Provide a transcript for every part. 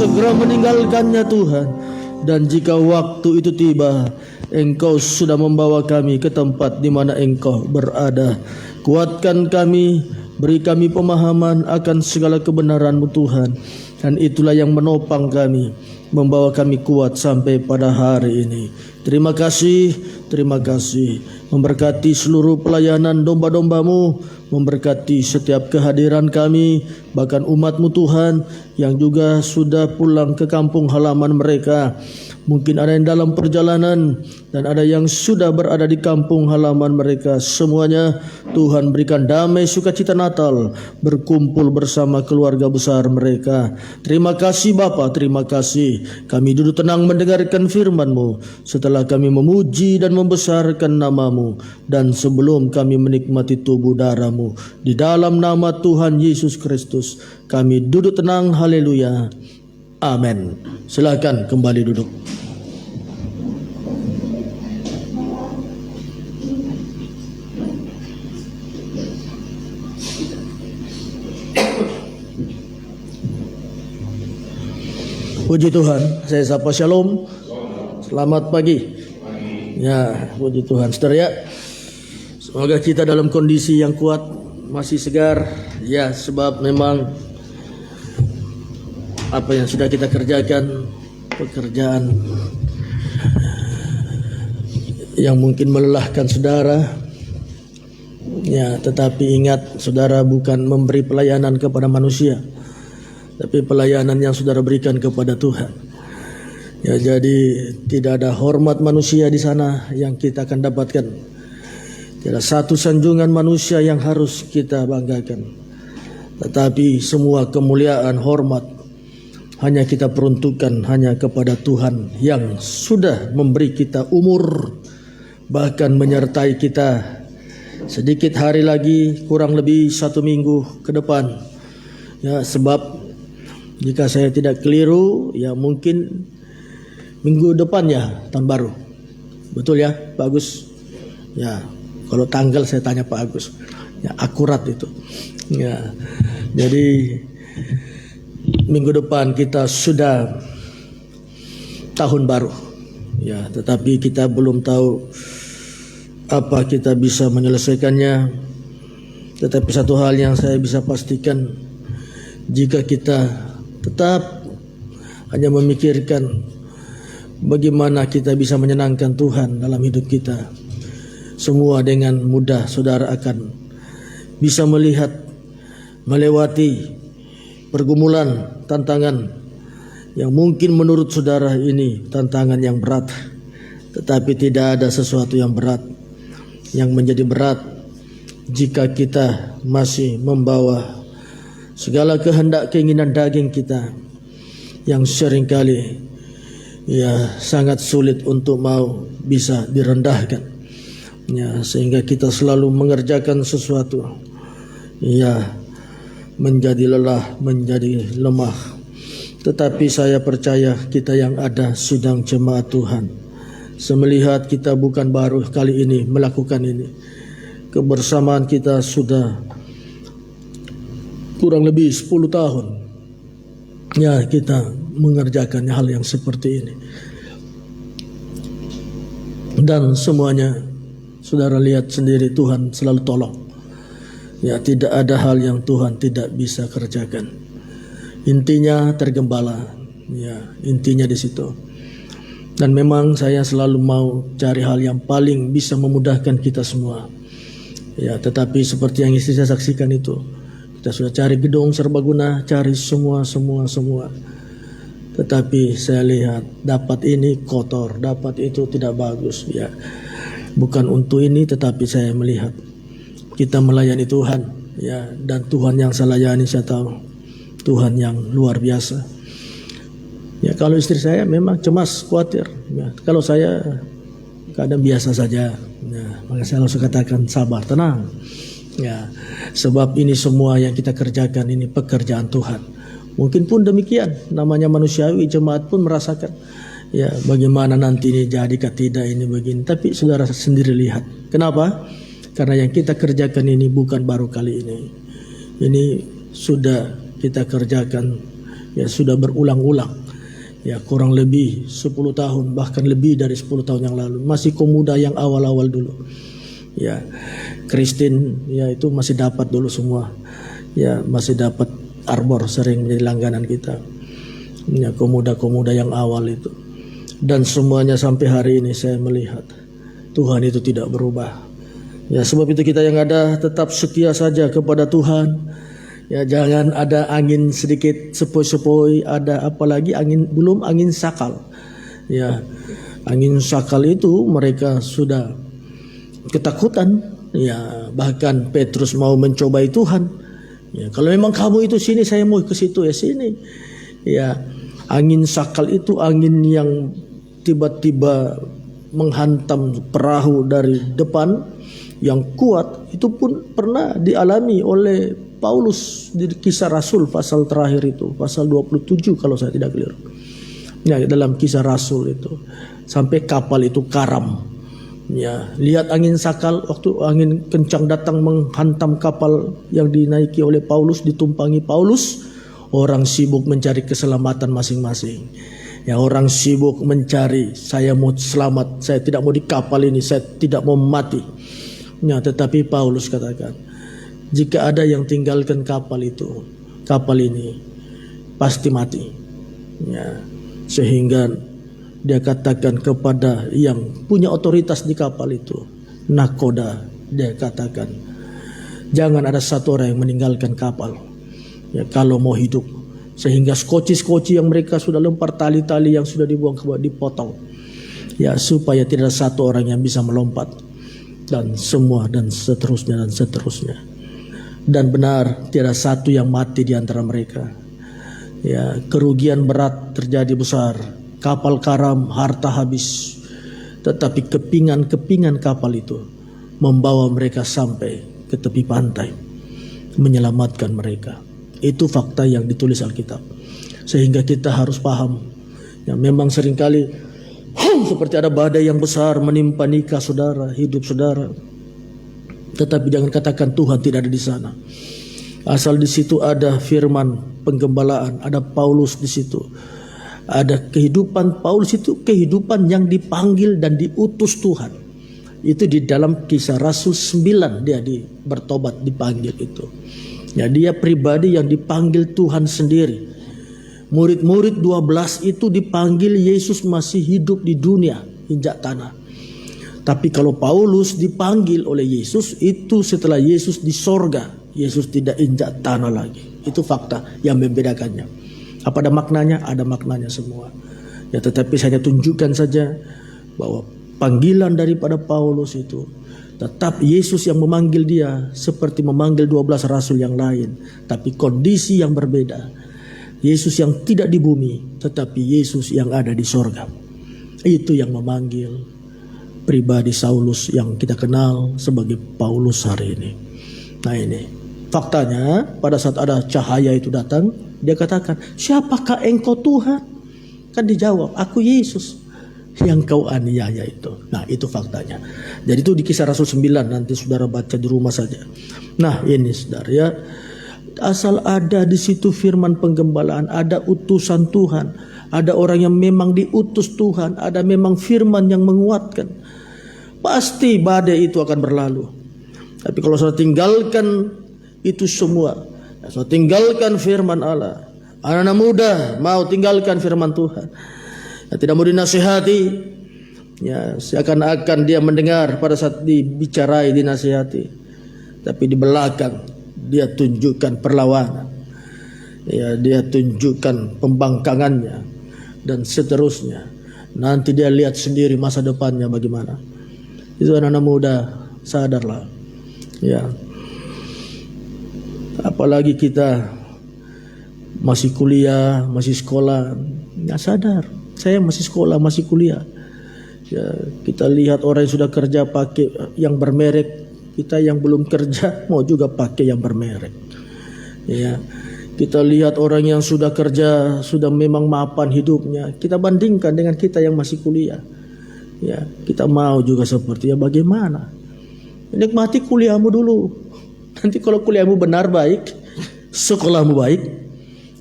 segera meninggalkannya Tuhan. Dan jika waktu itu tiba, Engkau sudah membawa kami ke tempat di mana Engkau berada. Kuatkan kami, beri kami pemahaman akan segala kebenaran-Mu Tuhan. Dan itulah yang menopang kami, membawa kami kuat sampai pada hari ini. Terima kasih, terima kasih. Memberkati seluruh pelayanan domba-domba-Mu, memberkati setiap kehadiran kami, bahkan umat-Mu Tuhan yang juga sudah pulang ke kampung halaman mereka. Mungkin ada yang dalam perjalanan dan ada yang sudah berada di kampung halaman mereka. Semuanya Tuhan berikan damai sukacita Natal, berkumpul bersama keluarga besar mereka. Terima kasih Bapa, terima kasih. Kami duduk tenang mendengarkan firman-Mu setelah kami memuji dan membesarkan nama-Mu, dan sebelum kami menikmati tubuh darah-Mu. Di dalam nama Tuhan Yesus Kristus kami duduk tenang. Haleluya. Amin. Silakan kembali duduk. Puji Tuhan, saya sapa shalom. Selamat pagi. Ya, puji Tuhan. Saudara ya, semoga kita dalam kondisi yang kuat, masih segar. Ya, sebab memang apa yang sudah kita kerjakan, pekerjaan yang mungkin melelahkan saudara. Ya, tetapi ingat saudara bukan memberi pelayanan kepada manusia, tapi pelayanan yang saudara berikan kepada Tuhan. Ya, jadi tidak ada hormat manusia di sana yang kita akan dapatkan. Tidak satu sanjungan manusia yang harus kita banggakan. Tetapi semua kemuliaan, hormat hanya kita peruntukkan hanya kepada Tuhan yang sudah memberi kita umur, bahkan menyertai kita sedikit hari lagi, kurang lebih 1 minggu ke depan. Ya, sebab jika saya tidak keliru, ya mungkin minggu depannya tahun baru. Betul ya Pak Agus? Ya, kalau tanggal saya tanya Pak Agus. Ya, akurat itu. Ya, jadi minggu depan kita sudah tahun baru. Ya, tetapi kita belum tahu apa kita bisa menyelesaikannya. Tetapi satu hal yang saya bisa pastikan, jika kita tetap hanya memikirkan bagaimana kita bisa menyenangkan Tuhan dalam hidup kita, semua dengan mudah saudara akan bisa melihat, melewati pergumulan, tantangan yang mungkin menurut saudara ini tantangan yang berat. Tetapi tidak ada sesuatu yang berat yang menjadi berat jika kita masih membawa segala kehendak keinginan daging kita yang seringkali ya sangat sulit untuk mau bisa direndahkan. Ya, sehingga kita selalu mengerjakan sesuatu ya menjadi lelah, menjadi lemah. Tetapi saya percaya kita yang ada sidang jemaat Tuhan, semelihat kita bukan baru kali ini melakukan ini. Kebersamaan kita sudah kurang lebih 10 tahun. Ya, kita mengerjakan hal yang seperti ini. Dan semuanya saudara lihat sendiri, Tuhan selalu tolong. Ya, tidak ada hal yang Tuhan tidak bisa kerjakan. Intinya tergembala. Ya, intinya di situ. Dan memang saya selalu mau cari hal yang paling bisa memudahkan kita semua. Ya, tetapi seperti yang istri saya saksikan itu, kita sudah cari gedung serbaguna, cari semua. Tetapi saya lihat dapat ini kotor, dapat itu tidak bagus. Ya, bukan untuk ini, tetapi saya melihat kita melayani Tuhan, ya, dan Tuhan yang saya layani saya tahu Tuhan yang luar biasa. Ya, kalau istri saya memang cemas, khawatir. Ya, kalau saya kadang biasa saja. Ya, maka saya langsung katakan sabar, tenang. Ya, sebab ini semua yang kita kerjakan ini pekerjaan Tuhan. Mungkin pun demikian, namanya manusiawi, jemaat pun merasakan. Ya, bagaimana nanti ini jadikah tidak ini begini. Tapi saudara sendiri lihat. Kenapa? Karena yang kita kerjakan ini bukan baru kali ini. Ini sudah kita kerjakan Ya sudah berulang-ulang. Ya kurang lebih 10 tahun, bahkan lebih dari 10 tahun yang lalu. Masih pemuda yang awal-awal dulu. Ya, Kristen ya itu masih dapat dulu semua. Ya, masih dapat arbor, sering menjadi langganan kita. Ya, pemuda-pemuda yang awal itu. Dan semuanya sampai hari ini saya melihat Tuhan itu tidak berubah. Ya, sebab itu kita yang ada tetap setia saja kepada Tuhan. Ya, jangan ada angin sedikit sepoi-sepoi, ada apalagi belum angin sakal. Ya, angin sakal itu mereka sudah ketakutan. Ya, bahkan Petrus mau mencobai Tuhan. Ya, kalau memang kamu itu sini, saya mau ke situ, ya sini. Ya, angin sakal itu angin yang tiba-tiba menghantam perahu dari depan yang kuat. Itu pun pernah dialami oleh Paulus di Kisah Rasul pasal terakhir itu, pasal 27 kalau saya tidak keliru. Ya, dalam Kisah Rasul itu sampai kapal itu karam. Ya, lihat angin sakal waktu angin kencang datang menghantam kapal yang dinaiki oleh Paulus, ditumpangi Paulus. Orang sibuk mencari keselamatan masing-masing. Ya, orang sibuk mencari, saya mau selamat, saya tidak mau di kapal ini, saya tidak mau mati. Ya, tetapi Paulus katakan, jika ada yang tinggalkan kapal ini pasti mati. Ya, sehingga dia katakan kepada yang punya otoritas di kapal itu, nakoda, dia katakan, jangan ada satu orang yang meninggalkan kapal. Ya, kalau mau hidup, sehingga skoci yang mereka sudah lempar, tali-tali yang sudah dibuang ke bawah dipotong. Ya, supaya tidak ada satu orang yang bisa melompat, dan semua dan seterusnya. Dan benar tidak satu yang mati di antara mereka. Ya, kerugian berat terjadi besar. Kapal karam, harta habis. Tetapi kepingan kapal itu membawa mereka sampai ke tepi pantai, menyelamatkan mereka. Itu fakta yang ditulis Alkitab. Sehingga kita harus paham. Ya, memang seringkali seperti ada badai yang besar menimpa nikah saudara, hidup saudara. Tetapi jangan katakan Tuhan tidak ada di sana. Asal di situ ada firman penggembalaan, ada Paulus di situ. Ada kehidupan Paulus itu, kehidupan yang dipanggil dan diutus Tuhan. Itu di dalam Kisah Rasul 9 dia bertobat, dipanggil itu. Ya, dia pribadi yang dipanggil Tuhan sendiri. Murid-murid 12 itu dipanggil Yesus masih hidup di dunia, injak tanah. Tapi kalau Paulus dipanggil oleh Yesus itu setelah Yesus di sorga. Yesus tidak injak tanah lagi. Itu fakta yang membedakannya. Apa ada maknanya? Ada maknanya semua. Ya, tetapi saya tunjukkan saja bahwa panggilan daripada Paulus itu tetap Yesus yang memanggil dia seperti memanggil 12 rasul yang lain. Tapi kondisi yang berbeda. Yesus yang tidak di bumi, tetapi Yesus yang ada di sorga. Itu yang memanggil pribadi Saulus yang kita kenal sebagai Paulus hari ini. Nah, ini faktanya pada saat ada cahaya itu datang, dia katakan, siapakah engkau Tuhan? Kan dijawab, aku Yesus yang kau aniaya itu. Nah, itu faktanya. Jadi itu di Kisah Rasul 9, nanti saudara baca di rumah saja. Nah, ini saudara ya, asal ada di situ firman penggembalaan, ada utusan Tuhan, ada orang yang memang diutus Tuhan, ada memang firman yang menguatkan, pasti badai itu akan berlalu. Tapi kalau saudara tinggalkan itu semua, saudara tinggalkan firman Allah, anak-anak muda mau tinggalkan firman Tuhan, ya, tidak mau dinasihati, ya seakan-akan dia mendengar pada saat dibicarai, dinasihati, tapi di belakang dia tunjukkan perlawanan, ya dia tunjukkan pembangkangannya dan seterusnya. Nanti dia lihat sendiri masa depannya bagaimana. Itu anak-anak muda, sadarlah. Ya. Apalagi kita masih kuliah, masih sekolah, ya sadar. Saya masih sekolah, masih kuliah. Ya, kita lihat orang yang sudah kerja pakai yang bermerek, kita yang belum kerja mau juga pakai yang bermerek. Ya, kita lihat orang yang sudah kerja, sudah memang mapan hidupnya, kita bandingkan dengan kita yang masih kuliah. Ya, kita mau juga seperti ya, bagaimana? Nikmati kuliahmu dulu. Nanti kalau kuliahmu benar baik, sekolahmu baik,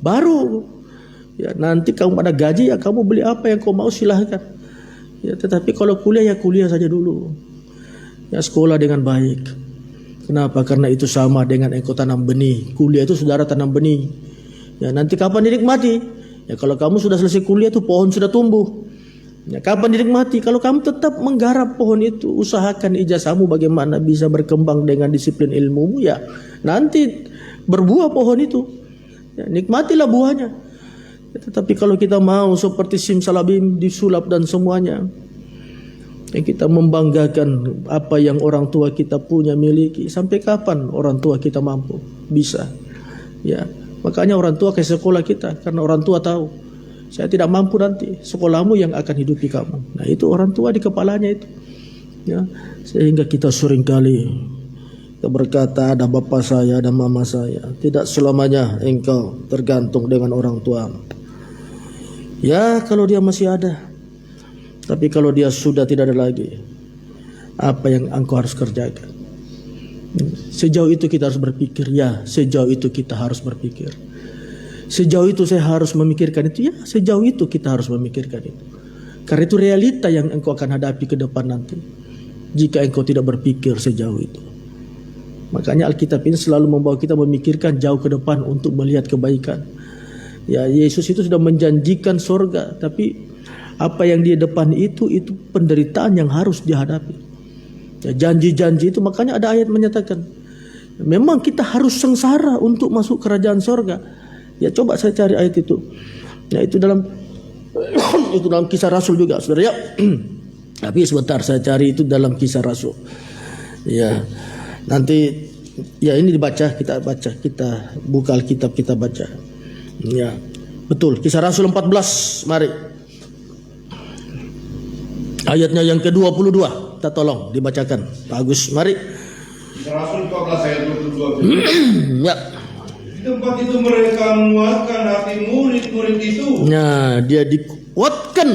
baru Ya, nanti kamu ada gaji ya kamu beli apa yang kau mau silahkan. Ya, tetapi kalau kuliah ya kuliah saja dulu. Ya, sekolah dengan baik. Kenapa? Karena itu sama dengan engkau tanam benih. Kuliah itu saudara tanam benih. Ya, nanti kapan dinikmati? Ya, kalau kamu sudah selesai kuliah tuh pohon sudah tumbuh. Ya, kapan dinikmati? Kalau kamu tetap menggarap pohon itu, usahakan ijazahmu bagaimana bisa berkembang dengan disiplin ilmumu, ya nanti berbuah pohon itu. Ya, nikmatilah buahnya. Ya, tetapi kalau kita mau seperti simsalabim disulap dan semuanya, ya, kita membanggakan apa yang orang tua kita punya miliki. Sampai kapan orang tua kita mampu? Bisa. Ya, makanya orang tua ke sekolah kita, karena orang tua tahu saya tidak mampu nanti, sekolahmu yang akan hidupi kamu. Nah, itu orang tua di kepalanya itu. Ya, sehingga kita seringkali kita berkata, ada bapak saya, ada mama saya. Tidak selamanya engkau tergantung dengan orang tua. Ya, kalau dia masih ada. Tapi kalau dia sudah tidak ada lagi, apa yang engkau harus kerjakan? Sejauh itu kita harus berpikir. Ya, sejauh itu kita harus berpikir. Sejauh itu saya harus memikirkan itu. Ya, sejauh itu kita harus memikirkan itu. Karena itu realita yang engkau akan hadapi ke depan nanti, jika engkau tidak berpikir sejauh itu. Makanya Alkitab ini selalu membawa kita memikirkan jauh ke depan untuk melihat kebaikan. Ya, Yesus itu sudah menjanjikan sorga, tapi apa yang di depan itu penderitaan yang harus dihadapi. Ya, janji-janji itu, makanya ada ayat menyatakan memang kita harus sengsara untuk masuk kerajaan sorga. Ya, coba saya cari ayat itu. Ya, itu dalam itu dalam Kisah Rasul juga, saudara ya. Tapi sebentar saya cari itu dalam Kisah Rasul. Ya, nanti ya ini dibaca, kita baca, kita buka Alkitab kita baca. Ya, betul. Kisah Rasul 14, mari. Ayatnya yang ke-22, kita tolong dibacakan. Bagus, mari. Kisah Rasul 14 ayat 22. Ya. Di tempat itu mereka menguatkan hati murid-murid itu. Nah, dia dikuatkan.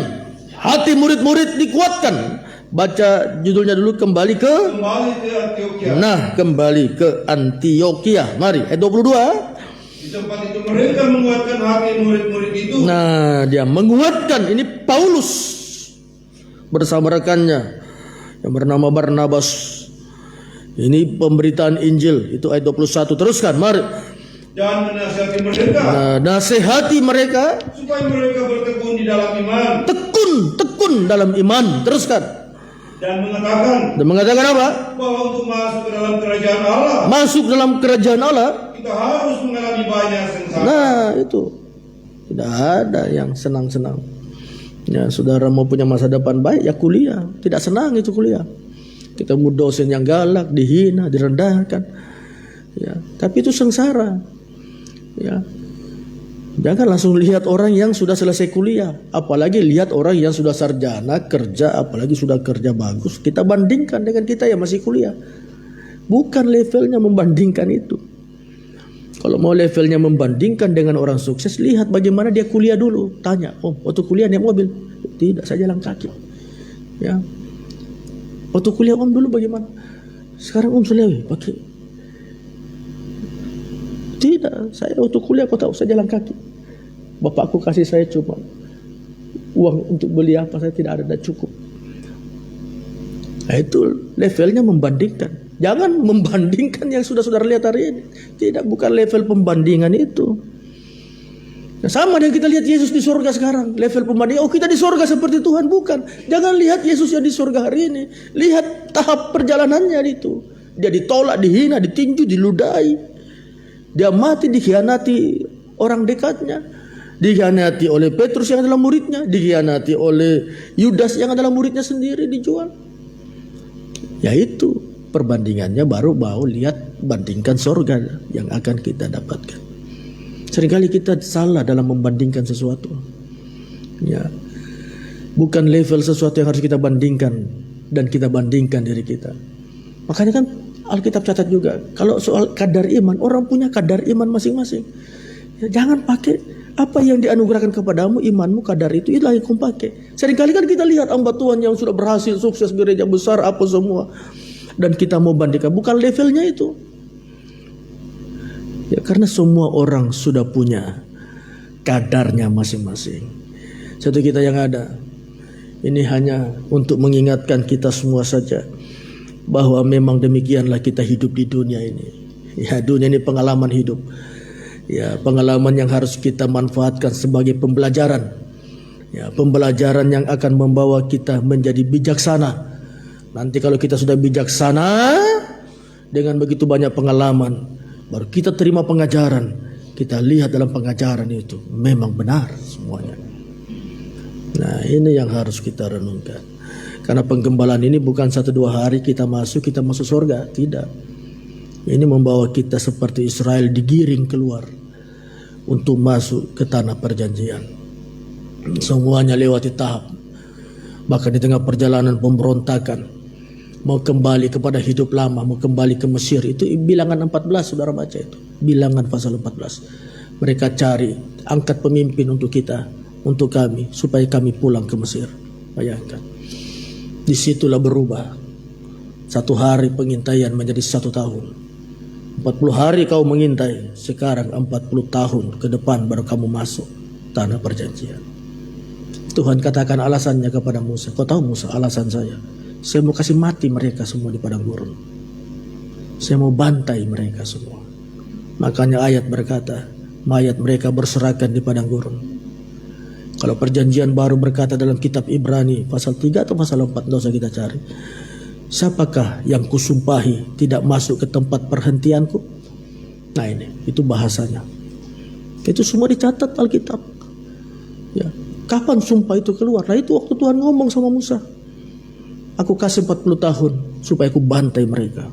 Hati murid-murid dikuatkan. Baca judulnya dulu, kembali ke Antioquia. Nah, kembali ke Antioquia. Mari, ayat 22. Di tempat itu mereka menguatkan hati murid-murid itu. Nah, dia menguatkan. Ini Paulus bersama rekannya yang bernama Barnabas. Ini pemberitaan Injil, itu ayat 21. Teruskan, mari. Dan menasihati mereka. Nah, nasihati mereka Supaya mereka bertekun di dalam iman. tekun dalam iman. Teruskan. Dan mengatakan apa? bahwa untuk masuk ke dalam kerajaan Allah, Masuk dalam kerajaan Allah. kita harus mengalami banyak sengsara. Nah, itu tidak ada yang senang-senang. Ya, saudara mau punya masa depan baik, ya kuliah. Tidak senang itu kuliah. Ketemu dosen yang galak, dihina, direndahkan. Ya, tapi itu sengsara. Ya, jangan langsung lihat orang yang sudah selesai kuliah, apalagi lihat orang yang sudah sarjana kerja, apalagi sudah kerja bagus. Kita bandingkan dengan kita yang masih kuliah. Bukan levelnya membandingkan itu. Kalau mau levelnya membandingkan dengan orang sukses, lihat bagaimana dia kuliah dulu. Tanya, waktu kuliah naik mobil? Tidak, saya jalan kaki. Ya, waktu kuliah dulu bagaimana? Sekarang sudah pakai. Tidak, saya waktu kuliah kau tahu saya jalan kaki. Bapakku kasih saya cuma uang untuk beli apa, saya tidak ada cukup. Nah, itu levelnya membandingkan. Jangan membandingkan yang sudah saudara lihat hari ini. Tidak, bukan level pembandingan itu. Nah, sama dengan kita lihat Yesus di surga sekarang. Level pembandingan, kita di surga seperti Tuhan. Bukan. Jangan lihat Yesus yang di surga hari ini. Lihat tahap perjalanannya itu. Dia ditolak, dihina, ditinju, diludahi. Dia mati, dikhianati orang dekatnya, dikhianati oleh Petrus yang adalah muridnya, dikhianati oleh Yudas yang adalah muridnya sendiri, dijual. Yaitu perbandingannya baru mau lihat, bandingkan surga yang akan kita dapatkan. Seringkali kita salah dalam membandingkan sesuatu. Ya, bukan level sesuatu yang harus kita bandingkan dan kita bandingkan diri kita. Makanya kan Alkitab catat juga, kalau soal kadar iman, orang punya kadar iman masing-masing. Ya, jangan pakai apa yang dianugerahkan kepadamu, imanmu, kadar itulah yang kau pakai. Seringkali kan kita lihat hamba Tuhan yang sudah berhasil, sukses, gereja besar, apa semua. Dan kita mau bandingkan, bukan levelnya itu. Ya, karena semua orang sudah punya kadarnya masing-masing. Satu kita yang ada. Ini hanya untuk mengingatkan kita semua saja bahwa memang demikianlah kita hidup di dunia ini. Ya, dunia ini pengalaman hidup. Ya, pengalaman yang harus kita manfaatkan sebagai pembelajaran. Ya, pembelajaran yang akan membawa kita menjadi bijaksana. Nanti kalau kita sudah bijaksana dengan begitu banyak pengalaman, baru kita terima pengajaran. Kita lihat dalam pengajaran itu memang benar semuanya. Nah, ini yang harus kita renungkan. Karena penggembalaan ini bukan 1-2 hari kita masuk surga. Tidak. Ini membawa kita seperti Israel digiring keluar untuk masuk ke tanah perjanjian. Semuanya lewati tahap. Bahkan di tengah perjalanan pemberontakan, mau kembali kepada hidup lama, mau kembali ke Mesir, itu Bilangan 14, saudara baca itu. Bilangan pasal 14. Mereka cari, angkat pemimpin untuk kita, untuk kami, supaya kami pulang ke Mesir. Bayangkan. Disitulah berubah. 1 hari pengintaian menjadi 1 tahun. 40 hari kau mengintai, sekarang 40 tahun ke depan baru kamu masuk tanah perjanjian. Tuhan katakan alasannya kepada Musa. Kau tahu Musa, alasan saya mau kasih mati mereka semua di padang gurun. Saya mau bantai mereka semua. Makanya ayat berkata, mayat mereka berserakan di padang gurun. Kalau perjanjian baru berkata dalam kitab Ibrani pasal 3 atau pasal 4, tidak usah kita cari. Siapakah yang kusumpahi tidak masuk ke tempat perhentianku? Nah ini, itu bahasanya. Itu semua dicatat Alkitab. Ya, kapan sumpah itu keluar? Nah itu waktu Tuhan ngomong sama Musa. Aku kasih 40 tahun supaya aku bantai mereka.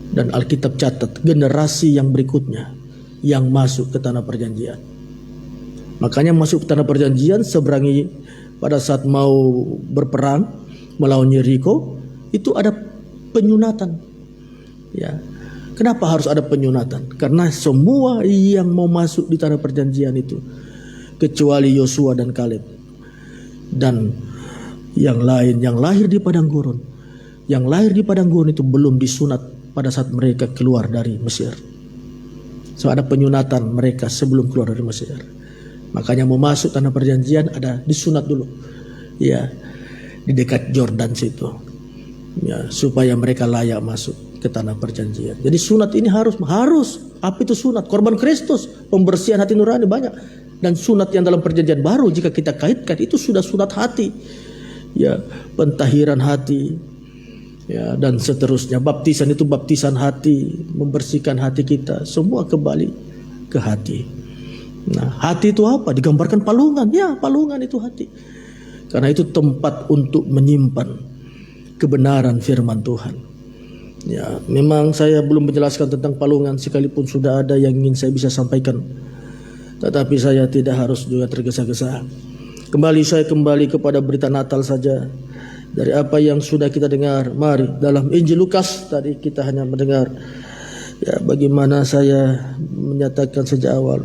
Dan Alkitab catat generasi yang berikutnya yang masuk ke tanah perjanjian. Makanya masuk ke tanah perjanjian, seberangi pada saat mau berperang melawan Yeriko, itu ada penyunatan. Ya. Kenapa harus ada penyunatan? Karena semua yang mau masuk di tanah perjanjian itu, kecuali Yosua dan Kaleb dan yang lain yang lahir di padang gurun. Yang lahir di padang gurun itu belum disunat pada saat mereka keluar dari Mesir. So ada penyunatan mereka sebelum keluar dari Mesir. Makanya mau masuk tanah perjanjian ada disunat dulu. Ya, di dekat Yordan situ. Ya, supaya mereka layak masuk ke tanah perjanjian. Jadi sunat ini harus. Apa itu sunat? Korban Kristus, pembersihan hati nurani banyak. Dan sunat yang dalam perjanjian baru jika kita kaitkan itu sudah sunat hati. Ya, pentahiran hati. Ya, dan seterusnya. Baptisan itu baptisan hati, membersihkan hati kita, semua kembali ke hati. Nah, hati itu apa? Digambarkan palungan. Ya, palungan itu hati. Karena itu tempat untuk menyimpan kebenaran firman Tuhan. Ya, memang saya belum menjelaskan tentang palungan sekalipun sudah ada yang ingin saya bisa sampaikan. Tetapi saya tidak harus juga tergesa-gesa. Saya kembali kepada berita Natal saja. Dari apa yang sudah kita dengar, mari dalam Injil Lukas tadi kita hanya mendengar ya bagaimana saya menyatakan sejak awal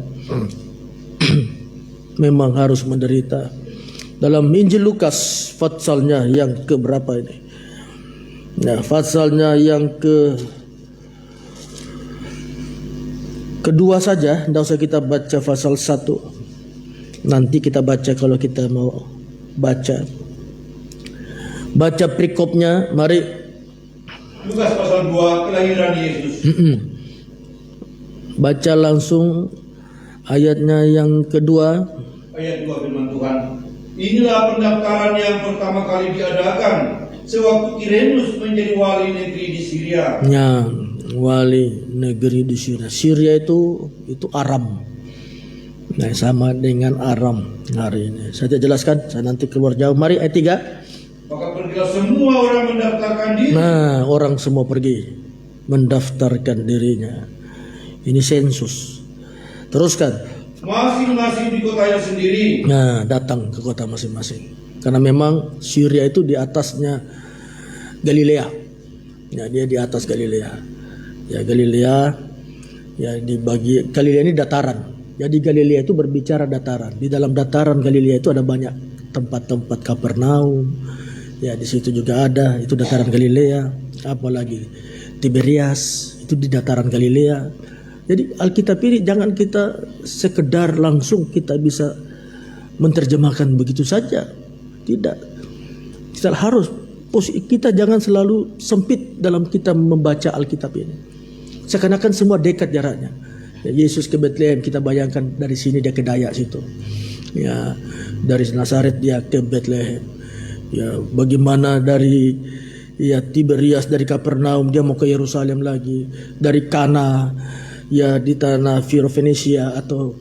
memang harus menderita. Dalam Injil Lukas pasalnya yang keberapa ini? Nah, pasalnya yang kedua saja, tidak usah kita baca pasal 1. Nanti kita baca kalau kita mau baca. Baca perikopnya, mari. Lukas pasal 2, kelahiran Yesus. Baca langsung ayatnya yang kedua. Ayat 2 firman Tuhan. Inilah pendaftaran yang pertama kali diadakan sewaktu Kirenus menjadi wali negeri di Syria. Ya, wali negeri di Syria. Syria itu Aram. Nah, sama dengan Aram hari ini. Saya jelaskan, saya nanti keluar jauh. Mari ayat 3. Maka pergilah semua orang mendaftarkan diri. Nah, orang semua pergi mendaftarkan dirinya. Ini sensus. Teruskan. Masing-masing di kotanya sendiri. Nah, datang ke kota masing-masing. Karena memang Syria itu di atasnya Galilea. Ya, dia di atas Galilea. Ya, Galilea ya dibagi. Galilea ini dataran. Jadi Galilea itu berbicara dataran. Di dalam dataran Galilea itu ada banyak tempat-tempat Kapernaum. Ya, di situ juga ada, itu dataran Galilea. Apalagi Tiberias, itu di dataran Galilea. Jadi Alkitab ini jangan kita sekedar langsung kita bisa menerjemahkan begitu saja. Tidak. Kita jangan selalu sempit dalam kita membaca Alkitab ini. Seakan-akan semua dekat jaraknya. Ya, Yesus ke Bethlehem, kita bayangkan dari sini dia ke Dayak situ. Ya, dari Nazaret dia ke Bethlehem. Ya, bagaimana dari Tiberias, dari Kapernaum dia mau ke Yerusalem lagi. Dari Kana, ya di tanah Fenisia atau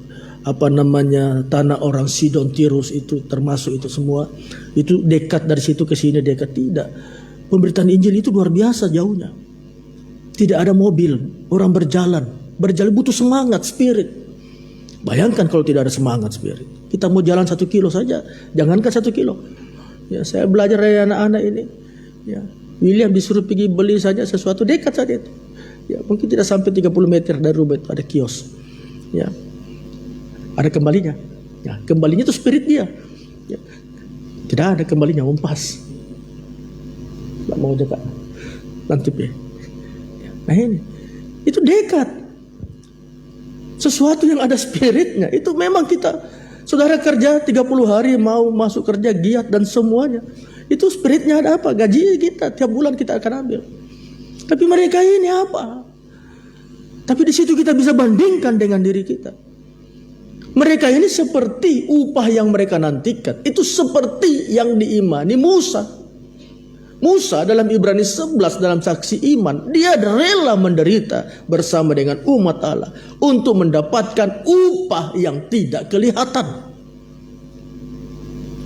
tanah orang Sidon, Tirus, itu termasuk itu semua. Itu dekat, dari situ ke sini dekat. Tidak. Pemberitaan Injil itu luar biasa jauhnya. Tidak ada mobil, orang berjalan butuh semangat, spirit. Bayangkan kalau tidak ada semangat, spirit. Kita mau jalan 1 kilo saja, jangankan 1 kilo. Ya, saya belajar dari anak-anak ini. Ya, William disuruh pergi beli saja sesuatu dekat saja itu. Ya, mungkin tidak sampai 30 meter dari rumah itu ada kios. Ya, ada kembalinya. Ya, kembalinya itu spirit dia. Ya, tidak ada kembalinya, umpas. Tidak mau dekat. Nanti ya. Nah ini, itu dekat. Sesuatu yang ada spiritnya. Itu memang kita, saudara kerja 30 hari mau masuk kerja giat dan semuanya. Itu spiritnya ada apa? Gaji kita tiap bulan kita akan ambil. Tapi mereka ini apa? Tapi di situ kita bisa bandingkan dengan diri kita. Mereka ini seperti upah yang mereka nantikan. Itu seperti yang diimani Musa. Musa dalam Ibrani 11 dalam saksi iman, dia rela menderita bersama dengan umat Allah untuk mendapatkan upah yang tidak kelihatan.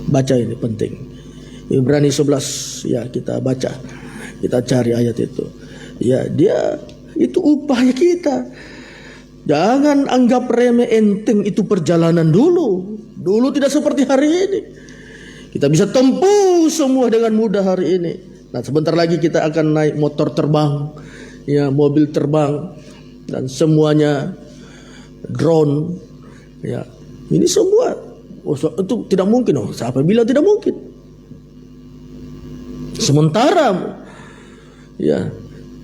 Baca ini penting. Ibrani 11 ya kita baca. Kita cari ayat itu. Ya, dia itu upahnya kita. Jangan anggap remeh enteng itu perjalanan dulu. Dulu tidak seperti hari ini. Kita bisa tempuh semua dengan mudah hari ini. Nah, sebentar lagi kita akan naik motor terbang, ya, mobil terbang, dan semuanya drone. Ya, ini semua itu tidak mungkin. Siapa bilang tidak mungkin? Sementara, ya,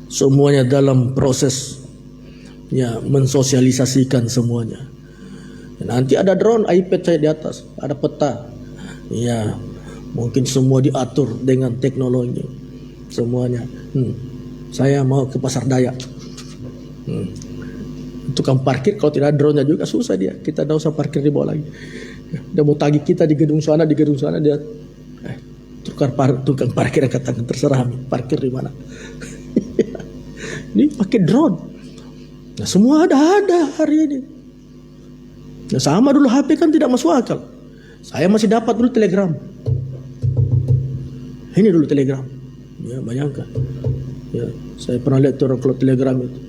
semuanya dalam proses, ya, mensosialisasikan semuanya. Nanti ada drone, iPad saya di atas, ada peta. Ya, mungkin semua diatur dengan teknologi semuanya. Saya mau ke pasar Dayak. Tukang parkir kalau tidak ada drone-nya juga susah dia. Kita tidak usah parkir di bawah lagi. Dia mau tagih kita di gedung sana dia tukang parkir katakan terserah parkir di mana. Ini pakai drone. Nah, semua ada hari ini. Nah, sama dulu HP kan tidak masuk akal. Saya masih dapat dulu telegram. Ini dulu telegram. Ya, bayangkan. Ya, saya pernah lihat orang kalau telegram itu.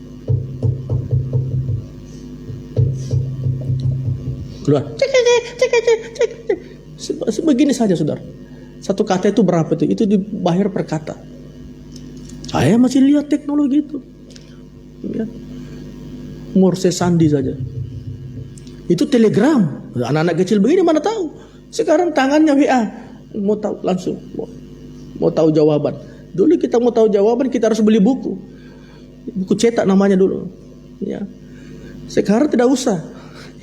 Keluar. Cek. Sebegini saja, saudara. Satu kata itu berapa itu? Itu dibayar per kata. Saya masih lihat teknologi itu. Ya. Morse sandi saja. Itu telegram. Anak-anak kecil begini mana tahu. Sekarang tangannya WA. Mau tahu langsung. Mau tahu jawaban. Dulu kita mau tahu jawaban kita harus beli buku. Buku cetak namanya dulu. Ya. Sekarang tidak usah.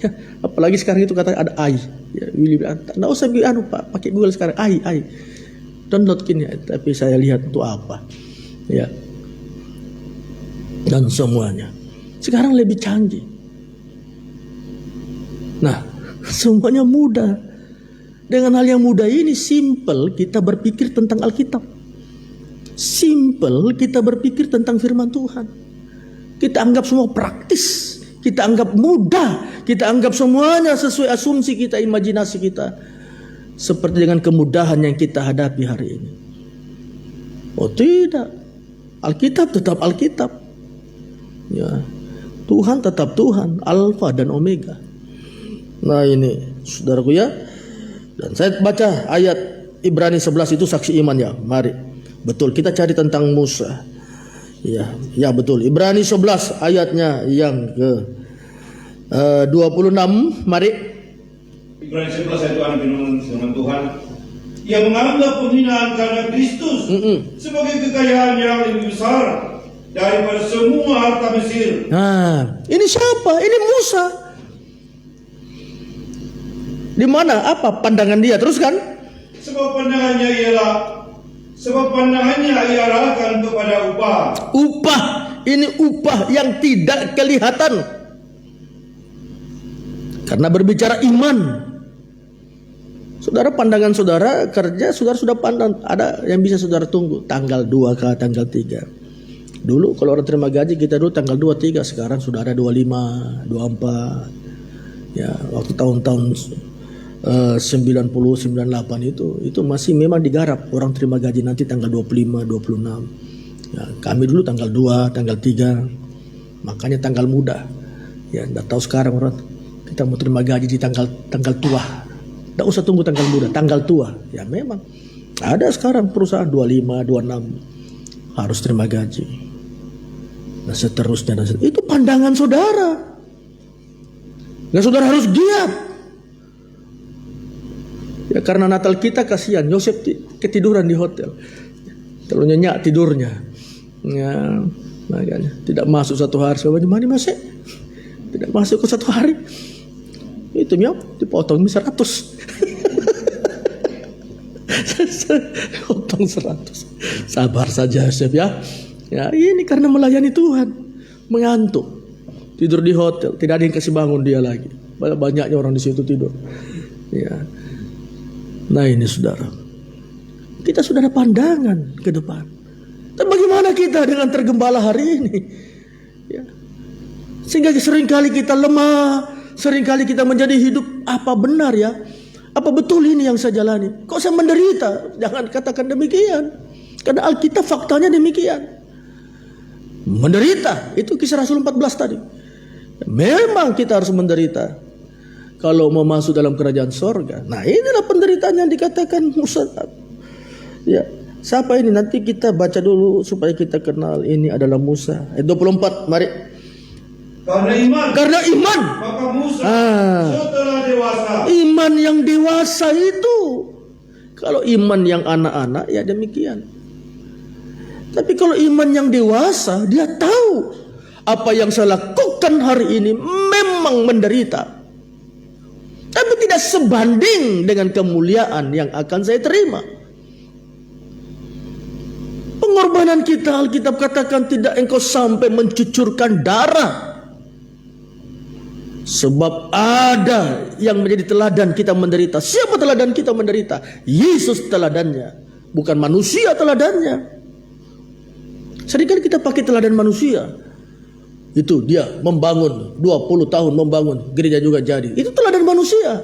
Ya. Apalagi sekarang itu kata ada AI. Ya, Willy bilang, tidak usah Pak, pakai Google sekarang. AI. Download kini. Tapi saya lihat itu apa. Ya. Dan semuanya. Sekarang lebih canggih. Nah, semuanya mudah. Dengan hal yang mudah ini, simple kita berpikir tentang Alkitab. Simple kita berpikir tentang firman Tuhan. Kita anggap semua praktis. Kita anggap mudah. Kita anggap semuanya sesuai asumsi kita, imajinasi kita. Seperti dengan kemudahan yang kita hadapi hari ini. Oh tidak. Alkitab tetap Alkitab. Ya. Tuhan tetap Tuhan. Alfa dan Omega. Nah ini, saudaraku ya. Dan saya baca ayat Ibrani 11 itu saksi iman ya. Mari. Betul, kita cari tentang Musa. Ya betul. Ibrani 11 ayatnya yang ke 26. Mari. Ibrani 11 ayat 26 firman Tuhan. Yang menganggap penghinaan karena Kristus sebagai kekayaan yang lebih besar daripada semua harta Mesir. Nah, ini siapa? Ini Musa. Di mana? Apa pandangan dia? Teruskan. Sebab pandangannya ia arahkan kepada upah. Upah. Ini upah yang tidak kelihatan. Karena berbicara iman. Saudara, pandangan saudara kerja, saudara sudah pandang. Ada yang bisa saudara tunggu. Tanggal 2 ke tanggal 3. Dulu kalau orang terima gaji kita dulu tanggal 2, 3. Sekarang sudah ada 25, 24. Ya, waktu tahun-tahun 90, 98 itu masih memang digarap. Orang terima gaji nanti tanggal 25, 26. Ya, kami dulu tanggal 2, tanggal 3. Makanya tanggal muda. Ya, enggak tahu sekarang orang kita mau terima gaji di tanggal tua. Tidak usah tunggu tanggal muda, tanggal tua. Ya memang ada sekarang perusahaan 25, 26 harus terima gaji. Nah seterusnya dan seterusnya. Itu pandangan saudara. Nah saudara harus giat. Ya karena Natal kita kasihan, Yosef ketiduran di hotel. Terlalu nyenyak tidurnya. Ya makanya tidak masuk 1 hari. Sebabnya mana masih? Tidak masuk ke 1 hari. Itu dipotong 100. Potong 100. Sabar saja Chef ya. Ya ini karena melayani Tuhan. Mengantuk. Tidur di hotel, tidak ada yang kasih bangun dia lagi. Banyaknya orang di situ tidur. Ya. Nah ini saudara. Kita sudah ada pandangan ke depan. Dan bagaimana kita dengan tergembala hari ini? Ya. Sehingga seringkali kita lemah. Seringkali kita menjadi hidup, apa benar ya? Apa betul ini yang saya jalani? Kok saya menderita? Jangan katakan demikian. Karena Alkitab faktanya demikian. Menderita, itu Kisah Rasul 14 tadi. Memang kita harus menderita kalau mau masuk dalam kerajaan sorga. Nah inilah penderitaan yang dikatakan Musa. Ya, siapa ini? Nanti kita baca dulu supaya kita kenal ini adalah Musa. Ayat 24, mari. Karena iman maka Musa setelah dewasa. Iman yang dewasa itu. Kalau iman yang anak-anak ya demikian. Tapi kalau iman yang dewasa, dia tahu apa yang saya lakukan hari ini memang menderita. Tapi tidak sebanding dengan kemuliaan yang akan saya terima. Pengorbanan kita, Alkitab katakan tidak engkau sampai mencucurkan darah. Sebab ada yang menjadi teladan kita menderita. Siapa teladan kita menderita? Yesus teladannya, bukan manusia teladannya. Seringkali kita pakai teladan manusia. Itu dia membangun 20 tahun membangun gereja juga jadi. Itu teladan manusia.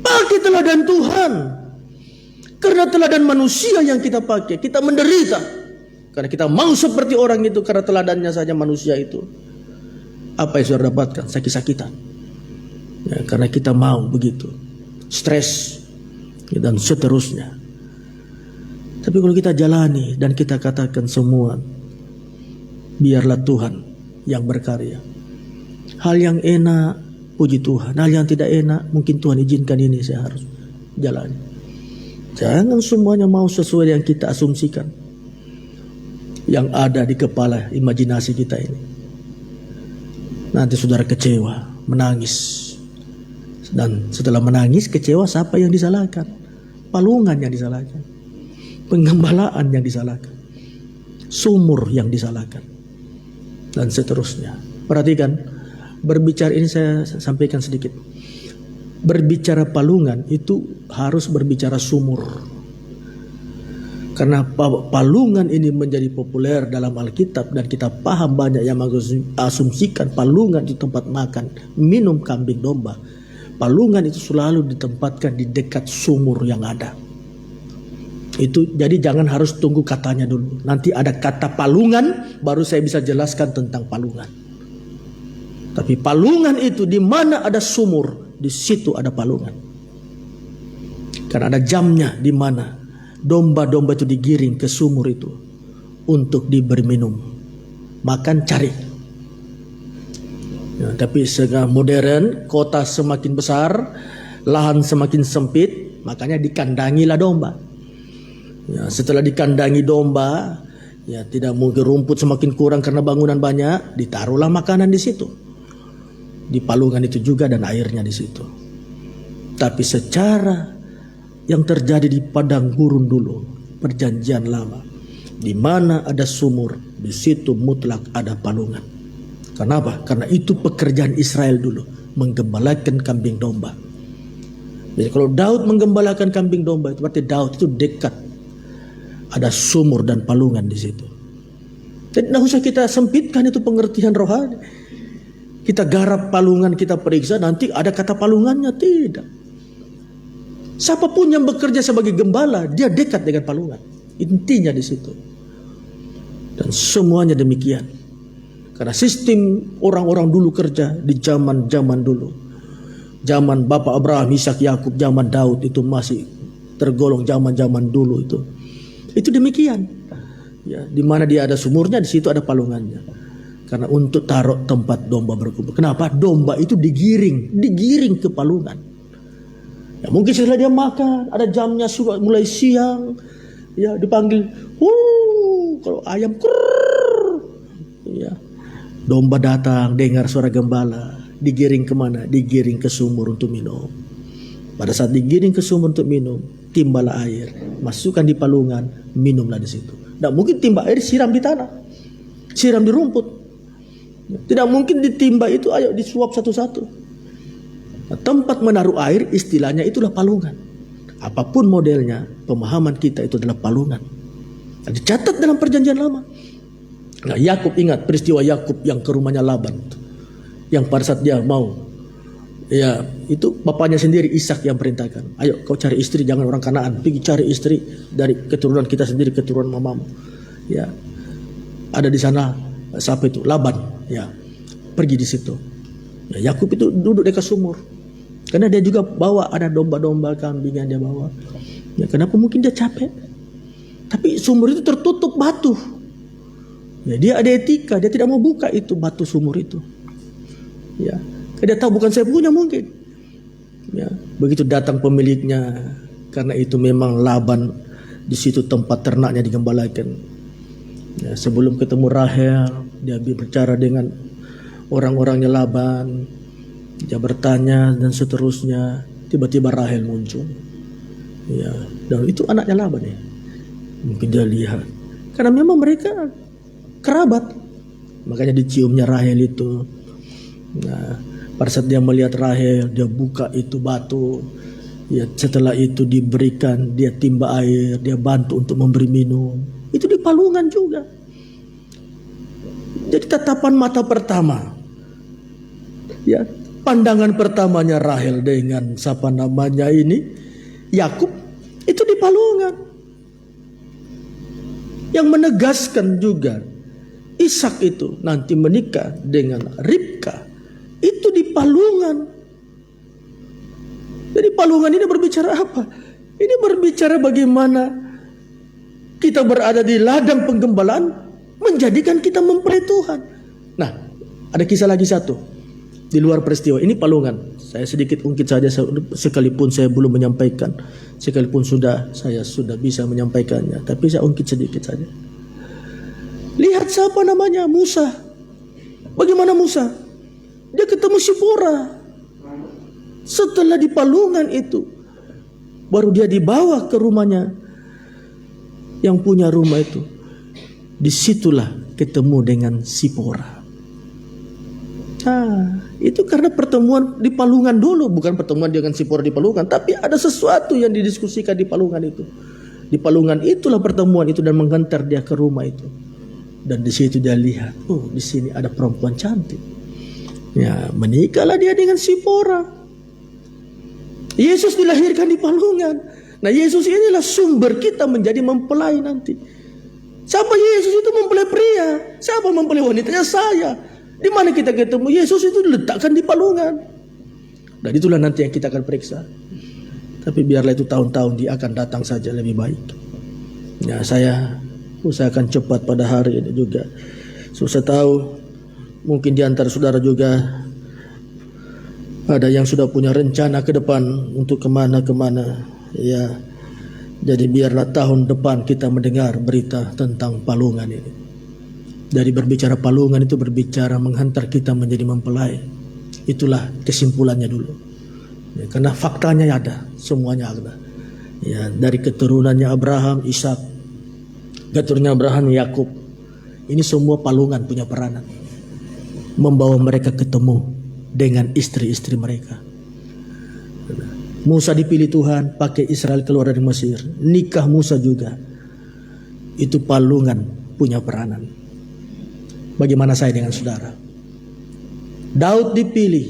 Pakai teladan Tuhan. Karena teladan manusia yang kita pakai, kita menderita. Karena kita mau seperti orang itu karena teladannya saja manusia itu. Apa yang sudah dapatkan? Sakit-sakitan. Ya, karena kita mau begitu. Stres. Dan seterusnya. Tapi kalau kita jalani dan kita katakan semua. Biarlah Tuhan yang berkarya. Hal yang enak, puji Tuhan. Hal yang tidak enak, mungkin Tuhan izinkan ini saya harus jalani. Jangan semuanya mau sesuai yang kita asumsikan. Yang ada di kepala imajinasi kita ini. Nanti saudara kecewa, menangis. Dan setelah menangis, kecewa, siapa yang disalahkan? Palungan yang disalahkan. Penggembalaan yang disalahkan. Sumur yang disalahkan. Dan seterusnya. Perhatikan, berbicara ini saya sampaikan sedikit. Berbicara palungan itu harus berbicara sumur. Karena palungan ini menjadi populer dalam Alkitab dan kita paham banyak yang mengasumsikan palungan di tempat makan, minum kambing domba. Palungan itu selalu ditempatkan di dekat sumur yang ada. Itu jadi jangan harus tunggu katanya dulu. Nanti ada kata palungan baru saya bisa jelaskan tentang palungan. Tapi palungan itu di mana ada sumur, di situ ada palungan. Karena ada jamnya di mana domba-domba itu digiring ke sumur itu untuk diberi minum, makan, cari. Ya, tapi sekarang modern, kota semakin besar, lahan semakin sempit, makanya dikandangilah domba. Ya, setelah dikandangi domba, Ya, tidak mungkin rumput semakin kurang karena bangunan banyak, ditaruhlah makanan di situ. Di palungan itu juga dan airnya di situ. Tapi secara yang terjadi di padang gurun dulu, perjanjian lama, di mana ada sumur, di situ mutlak ada palungan. Kenapa? Karena itu pekerjaan Israel dulu, menggembalakan kambing domba. Jadi kalau Daud menggembalakan kambing domba, itu berarti Daud itu dekat. Ada sumur dan palungan di situ. Jadi tidak usah kita sempitkan itu pengertian rohani. Kita garap palungan, kita periksa, nanti ada kata palungannya. Tidak. Siapapun yang bekerja sebagai gembala, dia dekat dengan palungan. Intinya di situ. Dan semuanya demikian. Karena sistem orang-orang dulu kerja di zaman-zaman dulu. Zaman Bapak Abraham, Ishak, Yakub, zaman Daud itu masih tergolong zaman-zaman dulu itu. Itu demikian. Ya, di mana dia ada sumurnya, di situ ada palungannya. Karena untuk taruh tempat domba berkumpul. Kenapa? Domba itu digiring ke palungan. Ya, mungkin setelah dia makan, ada jamnya mulai siang, ya dipanggil, kalau ayam krrr, ya, domba datang, dengar suara gembala, digiring kemana? Digiring ke sumur untuk minum. Pada saat digiring ke sumur untuk minum, timbalah air, masukkan di palungan, minumlah di situ. Tidak mungkin timba air siram di tanah, siram di rumput. Tidak mungkin ditimba itu, ayo disuap satu-satu. Nah, tempat menaruh air istilahnya itulah palungan. Apapun modelnya, pemahaman kita itu adalah palungan. Nah, dicatat dalam perjanjian lama. Nah, Yakub ingat peristiwa Yakub yang ke rumahnya Laban, yang pada saat dia mau, ya itu bapaknya sendiri Ishak yang perintahkan, ayo kau cari istri, jangan orang Kanaan, pergi cari istri dari keturunan kita sendiri, keturunan mamamu. Ya, ada di sana siapa itu? Laban. Ya, pergi di situ. Ya, Yakub itu duduk dekat sumur, karena dia juga bawa ada domba-domba, kambing yang dia bawa. Ya, kenapa? Mungkin dia capek. Tapi sumur itu tertutup batu. Ya, dia ada etika, dia tidak mau buka itu batu sumur itu. Ya. Dia tahu bukan saya punya mungkin. Ya, begitu datang pemiliknya, karena itu memang Laban di situ tempat ternaknya digembalakan. Ya, sebelum ketemu Rahel, dia bicara dengan orang-orangnya Laban, dia bertanya dan seterusnya. Tiba-tiba Rahel muncul. Ya, dan itu anaknya Laban ya. Mungkin dia lihat, karena memang mereka kerabat, makanya diciumnya Rahel itu. Nah, pada saat dia melihat Rahel, dia buka itu batu. Ya, setelah itu diberikan, dia timba air, dia bantu untuk memberi minum. Itu di palungan juga. Jadi tatapan mata pertama, ya, pandangan pertamanya Rahel dengan siapa namanya ini, Yakub, itu di palungan. Yang menegaskan juga Ishak itu nanti menikah dengan Ribka, itu di palungan. Jadi palungan ini berbicara apa? Ini berbicara bagaimana kita berada di ladang penggembalaan menjadikan kita mempelai Tuhan. Nah, ada kisah lagi satu di luar peristiwa ini palungan. Saya sedikit ungkit saja, sekalipun saya belum menyampaikan, sekalipun saya sudah bisa menyampaikannya, tapi saya ungkit sedikit saja. Lihat siapa namanya, Musa. Bagaimana Musa? Dia ketemu Sipora. Setelah di palungan itu, baru dia dibawa ke rumahnya yang punya rumah itu. Disitulah ketemu dengan Sipora. Nah, itu karena pertemuan di palungan dulu, bukan pertemuan dengan Sipora di palungan, tapi ada sesuatu yang didiskusikan di palungan itu. Di palungan itulah pertemuan itu dan menghantar dia ke rumah itu. Dan di situ dia lihat, oh di sini ada perempuan cantik. Ya, menikahlah dia dengan Sipora. Yesus dilahirkan di palungan. Nah, Yesus inilah sumber kita menjadi mempelai nanti. Siapa Yesus itu? Mempelai pria. Siapa mempelai wanitanya? Saya. Di mana kita ketemu Yesus itu diletakkan di palungan. Dan itulah nanti yang kita akan periksa. Tapi biarlah itu tahun-tahun dia akan datang saja lebih baik. Ya, saya usahakan cepat pada hari ini juga. Saya tahu mungkin di antara saudara juga ada yang sudah punya rencana ke depan untuk kemana-kemana. Ya, Jadi biarlah tahun depan kita mendengar berita tentang palungan ini. Dari berbicara palungan itu berbicara menghantar kita menjadi mempelai. Itulah kesimpulannya dulu. Ya, karena faktanya ada, semuanya ada. Ya, dari keturunannya Abraham, Ishak, keturunannya Abraham, Yakub. Ini semua palungan punya peranan. Membawa mereka ketemu dengan istri-istri mereka. Musa dipilih Tuhan, pakai Israel keluar dari Mesir. Nikah Musa juga. Itu palungan punya peranan. Bagaimana saya dengan saudara? Daud dipilih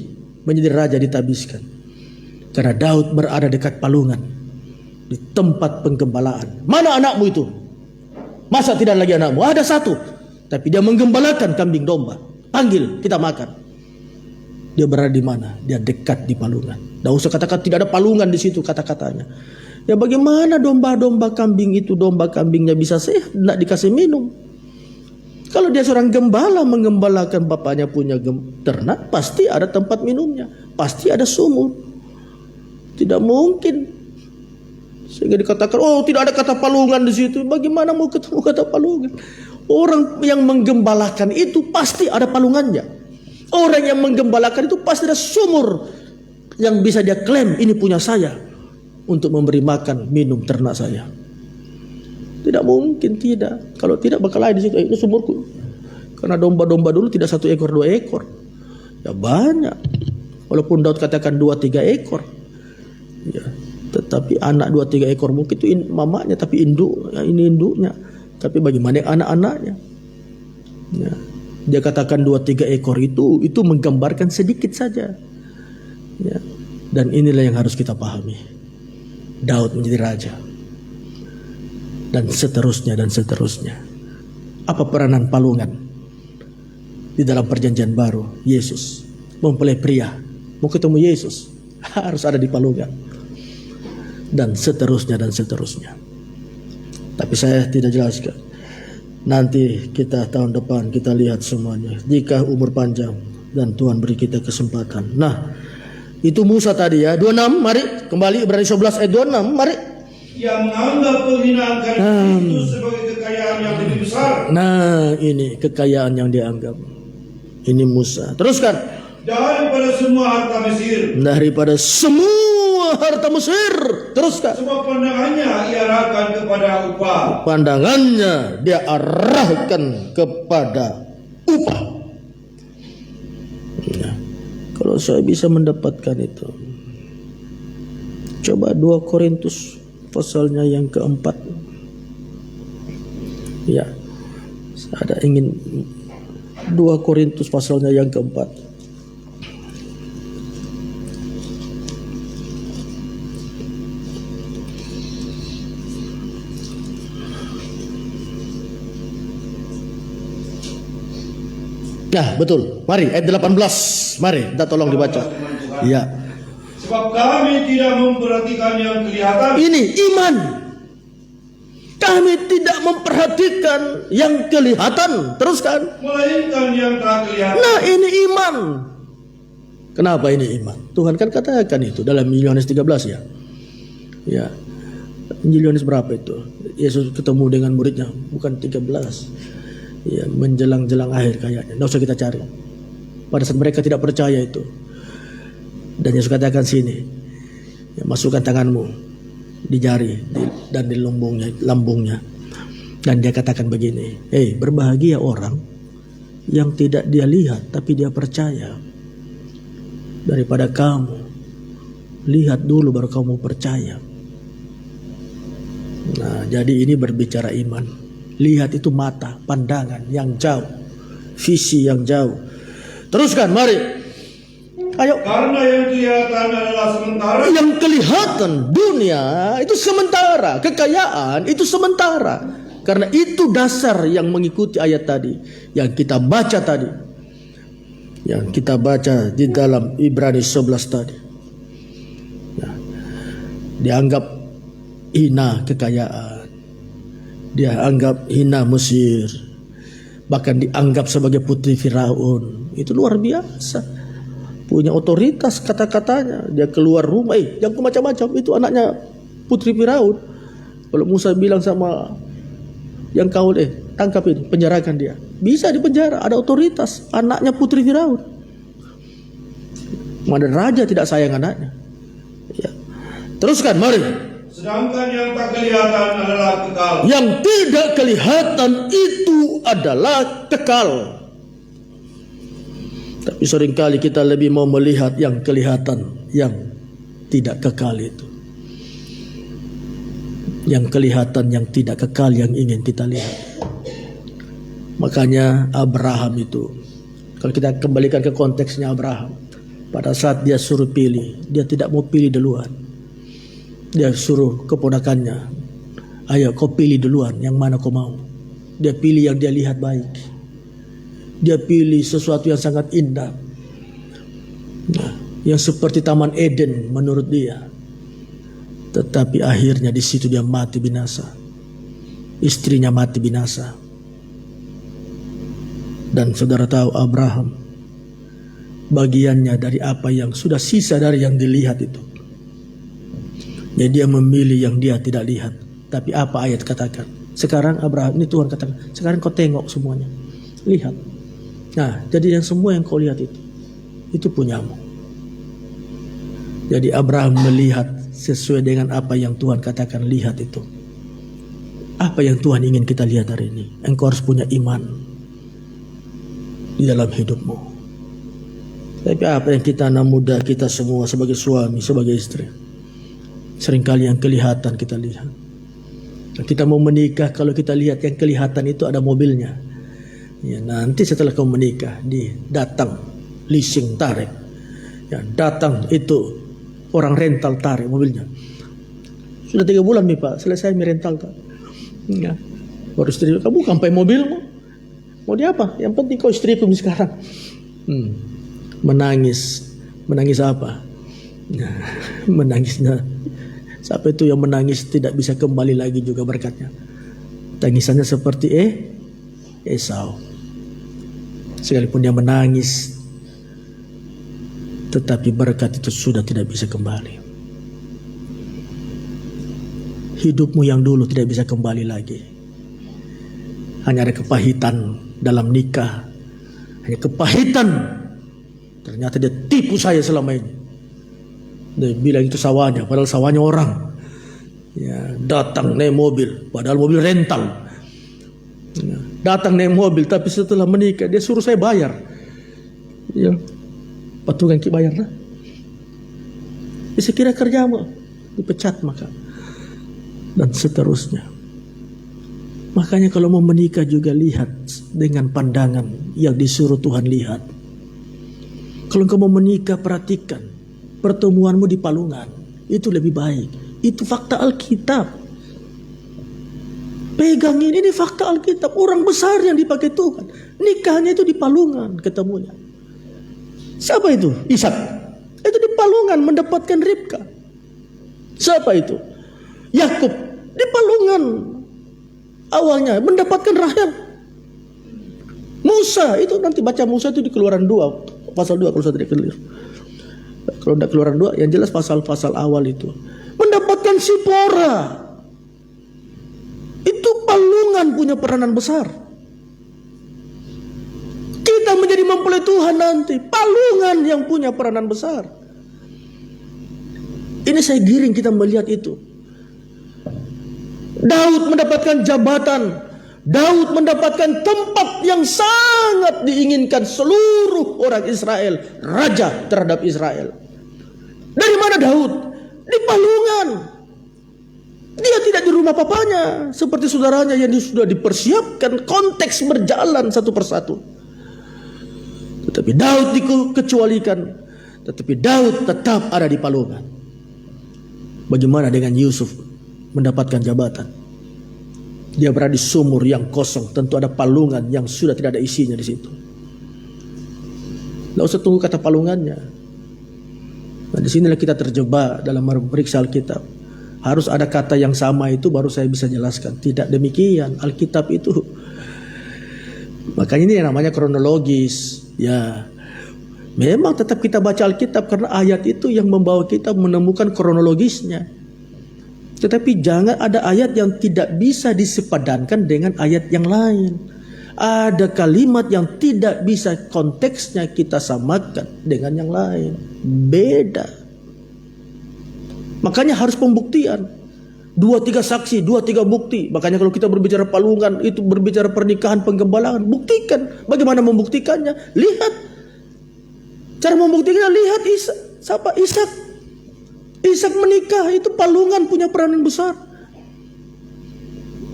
menjadi raja ditabiskan. Karena Daud berada dekat palungan. Di tempat penggembalaan. Mana anakmu itu? Masa tidak lagi anakmu? Ada satu. Tapi dia menggembalakan kambing domba. Panggil, kita makan. Dia berada di mana? Dia dekat di palungan. Tidak usah katakan tidak ada palungan di situ kata-katanya. Ya bagaimana domba-domba kambing itu, domba kambingnya bisa sehat, tidak dikasih minum. Kalau dia seorang gembala menggembalakan bapaknya punya ternak, pasti ada tempat minumnya. Pasti ada sumur. Tidak mungkin. Sehingga dikatakan, oh tidak ada kata palungan di situ. Bagaimana mau ketemu kata palungan? Orang yang menggembalakan itu pasti ada palungannya. Orang yang menggembalakan itu pasti ada sumur yang bisa dia klaim ini punya saya untuk memberi makan minum ternak saya. Tidak mungkin tidak. Kalau tidak bakal ada di situ itu sumurku. Karena domba-domba dulu tidak 1 ekor 2 ekor. Ya banyak. Walaupun Daud katakan 2-3 ekor. Ya, tetapi anak 2-3 ekor mungkin itu mamanya tapi induk, ya, ini induknya. Tapi bagaimana anak-anaknya? Ya. Dia katakan 2-3 ekor itu menggambarkan sedikit saja. Ya. Dan inilah yang harus kita pahami. Daud menjadi raja. Dan seterusnya dan seterusnya. Apa peranan palungan? Di dalam perjanjian baru, Yesus mempelai pria. Mau ketemu Yesus, harus ada di palungan. Dan seterusnya dan seterusnya. Tapi saya tidak jelaskan. Nanti kita tahun depan kita lihat semuanya. Jika umur panjang dan Tuhan beri kita kesempatan. Nah, itu Musa tadi ya. 26, mari kembali Ibrani 11 ayat 26, mari. Yang menganggap penghinaan Kristus sebagai kekayaan yang lebih besar. Nah, ini kekayaan yang dianggap. Ini Musa. Teruskan. Daripada semua harta Mesir. Daripada semua harta Mesir. Teruskan. Sebab pandangannya ia arahkan kepada upah. Pandangannya dia arahkan kepada upah. Nah, kalau saya bisa mendapatkan itu, coba 2 Korintus pasalnya yang keempat. Ya, saya ada ingin 2 Korintus pasalnya yang keempat. Nah, betul. Mari ayat 18. Mari, kita tolong dibaca. Iya. Sebab kami tidak memperhatikan yang kelihatan. Ini iman. Kami tidak memperhatikan yang kelihatan. Teruskan. Melainkan yang tak kelihatan. Nah, ini iman. Kenapa ini iman? Tuhan kan katakan itu dalam Yohanes 13 ya. Ya. Injil Yohanes berapa itu? Yesus ketemu dengan muridnya, bukan 13. Ya, menjelang-jelang akhir kayaknya. Tidak usah kita cari. Pada saat mereka tidak percaya itu. Dan Yesus katakan sini, ya, masukkan tanganmu di jari dan di lambungnya. Dan dia katakan begini, berbahagia orang yang tidak dia lihat tapi dia percaya. Daripada kamu lihat dulu baru kamu percaya. Nah, jadi ini berbicara iman. Lihat itu mata, pandangan yang jauh, visi yang jauh. Teruskan, mari. Ayo. Karena yang kelihatan adalah sementara. Yang kelihatan dunia itu sementara, kekayaan itu sementara. Karena itu dasar yang mengikuti ayat tadi, yang kita baca tadi, yang kita baca di dalam Ibrani 11 tadi. Nah, dianggap hina kekayaan. Dia anggap hina Mesir. Bahkan dianggap sebagai putri Firaun. Itu luar biasa. Punya otoritas kata-katanya. Dia keluar rumah. Jangan macam-macam. Itu anaknya putri Firaun. Kalau Musa bilang sama yang kau tangkap ini, penjarakan dia, bisa dipenjara, ada otoritas, anaknya putri Firaun. Mana raja tidak sayang anaknya. Ya. Teruskan, mari. Sedangkan yang tak kelihatan adalah kekal. Yang tidak kelihatan itu adalah kekal. Tapi seringkali kita lebih mau melihat yang kelihatan, yang tidak kekal itu. Yang kelihatan, yang tidak kekal, yang ingin kita lihat. Makanya Abraham itu, kalau kita kembalikan ke konteksnya Abraham, pada saat dia suruh pilih, dia tidak mau pilih duluan. Dia suruh keponakannya, ayo kau pilih duluan, yang mana kau mau. Dia pilih yang dia lihat baik. Dia pilih sesuatu yang sangat indah, nah, yang seperti Taman Eden menurut dia. Tetapi akhirnya di situ dia mati binasa. Istrinya mati binasa. Dan saudara tahu Abraham, bagiannya dari apa yang sudah sisa dari yang dilihat itu. Jadi dia memilih yang dia tidak lihat. Tapi apa ayat katakan? Sekarang Abraham, ini Tuhan katakan, sekarang kau tengok semuanya. Lihat. Nah, jadi yang semua yang kau lihat itu punyamu. Jadi Abraham melihat sesuai dengan apa yang Tuhan katakan, lihat itu. Apa yang Tuhan ingin kita lihat hari ini? Engkau harus punya iman di dalam hidupmu. Tapi apa yang kita anak muda, kita semua sebagai suami, sebagai istri, seringkali yang kelihatan kita lihat. Kita mau menikah, kalau kita lihat yang kelihatan itu ada mobilnya. Ya, nanti setelah kau menikah, datang leasing tarik. Ya, datang itu orang rental tarik mobilnya. Sudah 3 bulan nih Pak, selesai rental tak. Ya. Baru istri, kamu sampai mobilmu. Mau dia apa? Yang penting kau istriku sekarang. Menangis. Menangis apa? Nah, menangisnya. Siapa itu yang menangis tidak bisa kembali lagi juga berkatnya. Tangisannya seperti Esau. Sekalipun dia menangis, tetapi berkat itu sudah tidak bisa kembali. Hidupmu yang dulu tidak bisa kembali lagi. Hanya ada kepahitan dalam nikah. Hanya kepahitan. Ternyata dia tipu saya selama ini. Dia bilang itu sawahnya, padahal sawahnya orang. Ya, datang naik mobil, padahal mobil rental. Ya, datang naik mobil, tapi setelah menikah dia suruh saya bayar. Ya, patungan ki bayar lah. Saya kira kerjamu dipecat maka, dan seterusnya. Makanya kalau mau menikah juga lihat dengan pandangan yang disuruh Tuhan lihat. Kalau engkau mau menikah, perhatikan pertemuanmu di palungan, itu lebih baik. Itu fakta Alkitab. Pegangin, ini fakta Alkitab. Orang besar yang dipakai Tuhan, nikahnya itu di palungan ketemunya. Siapa itu? Ishak. Itu di palungan mendapatkan Ribka. Siapa itu? Yakub. Di palungan awalnya mendapatkan Rahel. Musa, itu nanti baca Musa itu di Keluaran 2 pasal 2 kalau saya tidak keliru. Kalau tidak Keluaran 2, yang jelas pasal-pasal awal itu. Mendapatkan Sipora. Itu palungan punya peranan besar. Kita menjadi mempelai Tuhan nanti, palungan yang punya peranan besar. Ini saya giring kita melihat itu. Daud mendapatkan jabatan. Daud mendapatkan tempat yang sangat diinginkan seluruh orang Israel. Raja terhadap Israel. Dari mana Daud? Di palungan. Dia tidak di rumah papanya. Seperti saudaranya yang sudah dipersiapkan. Konteks berjalan satu persatu. Tetapi Daud dikecualikan. Tetapi Daud tetap ada di palungan. Bagaimana dengan Yusuf mendapatkan jabatan? Dia berada di sumur yang kosong. Tentu ada palungan yang sudah tidak ada isinya di situ. Tidak usah tunggu kata palungannya. Nah, di sinilah kita terjebak dalam memeriksa Alkitab. Harus ada kata yang sama itu baru saya bisa jelaskan. Tidak demikian. Alkitab itu. Makanya ini yang namanya kronologis. Ya, memang tetap kita baca Alkitab karena ayat itu yang membawa kita menemukan kronologisnya. Tetapi jangan ada ayat yang tidak bisa disepadankan dengan ayat yang lain. Ada kalimat yang tidak bisa konteksnya kita samakan dengan yang lain. Beda. Makanya harus pembuktian. 2-3 saksi, 2-3 bukti. Makanya kalau kita berbicara palungan, itu berbicara pernikahan, penggembalaan, buktikan. Bagaimana membuktikannya? Lihat. Cara membuktikannya, lihat Ishak. Siapa? Ishak. Ishak menikah, itu palungan punya peranan besar.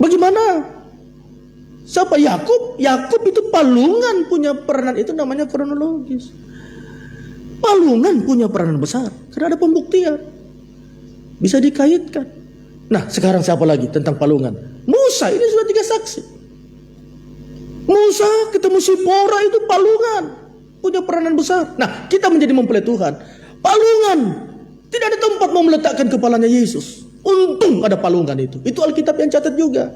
Bagaimana? Siapa? Yakub. Yakub itu palungan punya peranan, itu namanya kronologis. Palungan punya peranan besar karena ada pembuktian. Bisa dikaitkan. Nah, sekarang siapa lagi tentang palungan? Musa, ini sudah 3 saksi. Musa ketemu Sipora itu palungan, punya peranan besar. Nah, kita menjadi mempelai Tuhan. Palungan. Tidak ada tempat mau meletakkan kepalanya Yesus. Untung ada palungan itu. Itu Alkitab yang catat juga.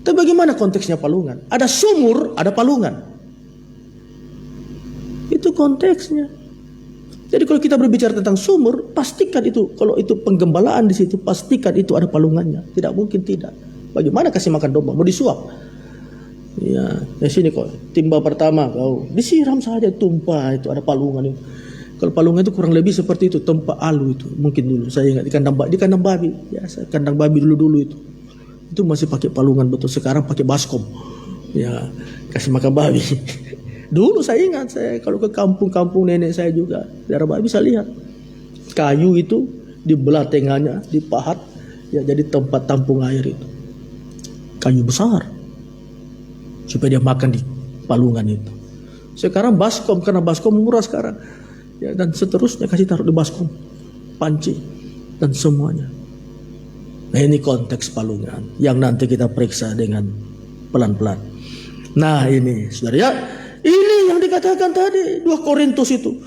Tapi bagaimana konteksnya palungan? Ada sumur, ada palungan. Itu konteksnya. Jadi kalau kita berbicara tentang sumur, pastikan itu. Kalau itu penggembalaan di situ, pastikan itu ada palungannya. Tidak mungkin tidak. Bagaimana kasih makan domba? Mau disuap? Ya, di sini kok timba pertama kau disiram saja tumpah, itu ada palungan itu. Kalau palungan itu kurang lebih seperti itu, tempat alu itu. Mungkin dulu saya ingat di kandang babi. Biasa kandang babi dulu itu. Itu masih pakai palungan betul. Sekarang pakai baskom. Ya, kasih makan babi. Dulu saya ingat, saya kalau ke kampung-kampung nenek saya juga, daerah babi saya lihat. Kayu itu dibelah tengahnya, dipahat, ya jadi tempat tampung air itu. Kayu besar. Supaya dia makan di palungan itu. Sekarang baskom, karena baskom murah sekarang. Ya, dan seterusnya kasih taruh di baskom. Panci dan semuanya. Nah, ini konteks palungan yang nanti kita periksa dengan pelan-pelan. Nah, ini saudara ya, ini yang dikatakan tadi 2 Korintus itu.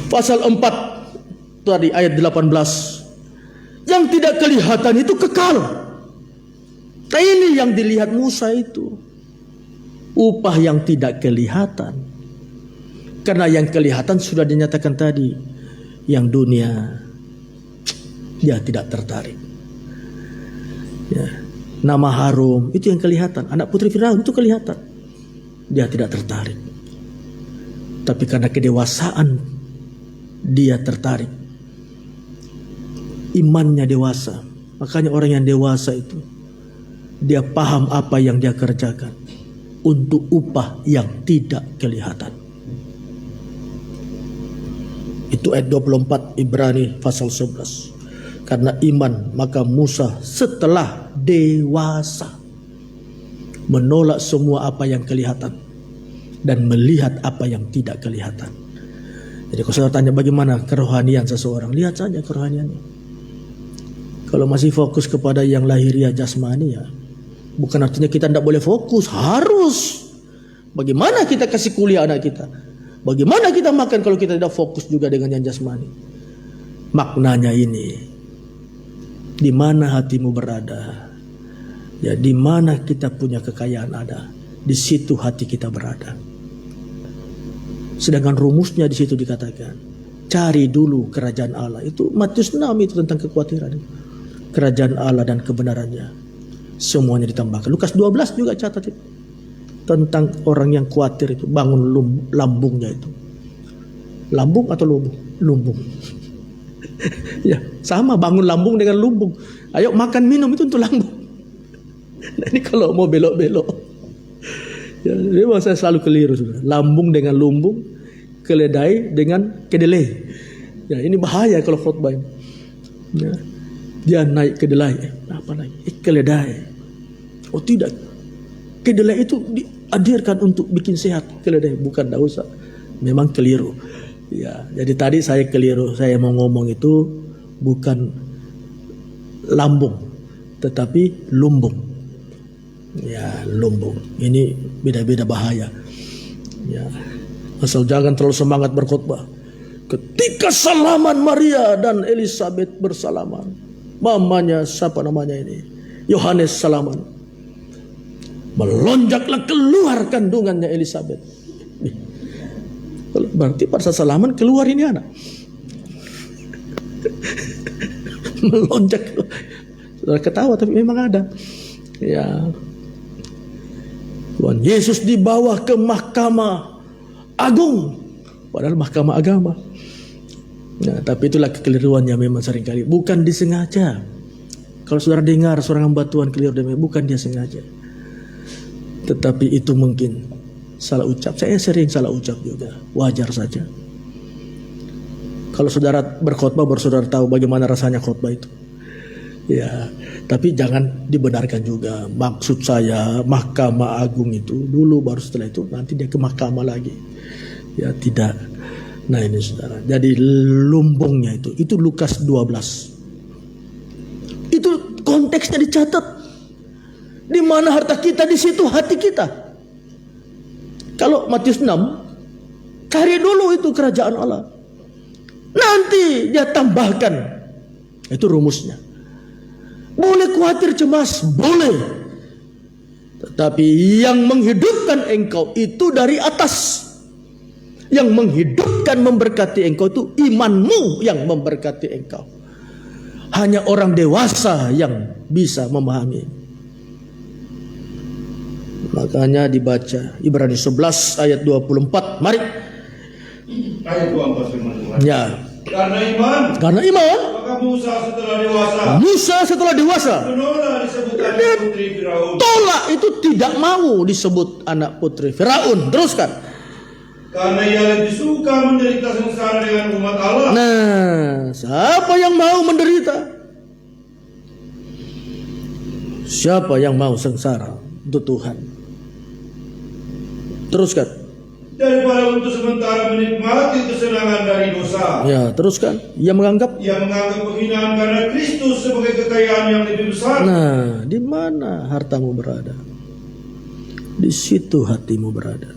Pasal 4 tadi ayat 18. Yang tidak kelihatan itu kekal. Nah, ini yang dilihat Musa itu. Upah yang tidak kelihatan. Karena yang kelihatan sudah dinyatakan tadi. Yang dunia dia tidak tertarik. Ya. Nama harum itu yang kelihatan. Anak putri Firaun itu kelihatan. Dia tidak tertarik. Tapi karena kedewasaan dia tertarik. Imannya dewasa. Makanya orang yang dewasa itu dia paham apa yang dia kerjakan untuk upah yang tidak kelihatan. Itu ayat 24 Ibrani pasal 11. Karena iman maka Musa setelah dewasa menolak semua apa yang kelihatan dan melihat apa yang tidak kelihatan. Jadi kalau saya tanya bagaimana kerohanian seseorang, lihat saja kerohaniannya. Kalau masih fokus kepada yang lahiriah jasmani, ya bukan artinya kita tidak boleh fokus, harus. Bagaimana kita kasih kuliah anak kita? Bagaimana kita makan kalau kita tidak fokus juga dengan yang jasmani? Maknanya ini. Di mana hatimu berada, ya di mana kita punya kekayaan ada, di situ hati kita berada. Sedangkan rumusnya di situ dikatakan, cari dulu kerajaan Allah. Itu Matius 6 itu tentang kekhawatiran. Kerajaan Allah dan kebenarannya, semuanya ditambahkan. Lukas 12 juga catat itu tentang orang yang khawatir itu, bangun lambungnya itu. Lambung atau lumbung? Lumbung. Ya, sama bangun lambung dengan lumbung. Ayo makan minum itu untuk lambung. Nah, ini kalau mau belok-belok. Ya, memang saya selalu keliru sudah. Lambung dengan lumbung, keledai dengan kedelai. Ya, ini bahaya kalau khotbah ini. Ya, dia naik kedelai, apa lagi? Keledai. Oh tidak. Kedelai itu dihadirkan untuk bikin sehat. Keledai bukan, tidak usah. Memang keliru. Ya, jadi tadi saya keliru. Saya mau ngomong itu bukan lambung, tetapi lumbung. Ya, lumbung. Ini beda-beda bahaya. Ya, asal jangan terlalu semangat berkhotbah. Ketika salaman Maria dan Elizabeth bersalaman, mamanya siapa namanya ini? Yohanes salaman. Melonjaklah keluar kandungannya Elizabeth. Berarti pada saat salaman keluar ini anak. melonjak. Saudara ketawa tapi memang ada. Ya. Tuhan Yesus dibawa ke mahkamah agung, padahal mahkamah agama. Nah, tapi itulah kekeliruannya memang seringkali. Bukan disengaja. Kalau saudara dengar seorang hamba Tuhan keliru, bukan dia sengaja. Tetapi itu mungkin salah ucap. Saya sering salah ucap juga. Wajar saja. Kalau saudara berkhotbah, baru saudara tahu bagaimana rasanya khotbah itu. Ya, tapi jangan dibenarkan juga. Maksud saya mahkamah agung itu dulu, baru setelah itu nanti dia ke mahkamah lagi. Ya, tidak. Nah ini saudara. Jadi lumbungnya itu Lukas 12. Itu konteksnya dicatat. Di mana harta kita, di situ hati kita. Kalau Matius 6, cari dulu itu kerajaan Allah. Nanti dia tambahkan. Itu rumusnya. Boleh khawatir cemas, boleh. Tetapi yang menghidupkan engkau itu dari atas. Yang menghidupkan, memberkati engkau itu imanmu yang memberkati engkau. Hanya orang dewasa yang bisa memahami. Makanya dibaca Ibrani 11 ayat 24. Mari. Ayat 24 firman Tuhan. Ya. Karena iman, maka Musa setelah dewasa menolak disebut anak putri Firaun. Tolak itu tidak mau disebut anak putri Firaun. Teruskan. Karena ia lebih suka menderita sengsara dengan umat Allah. Nah, siapa yang mau menderita? Siapa yang mau sengsara untuk Tuhan? Teruskan. Daripada untuk sementara menikmati kesenangan dari dosa. Ya, teruskan. Ia menganggap penghinaan karena Kristus sebagai kekayaan yang lebih besar. Nah, di mana hartamu berada? Di situ hatimu berada.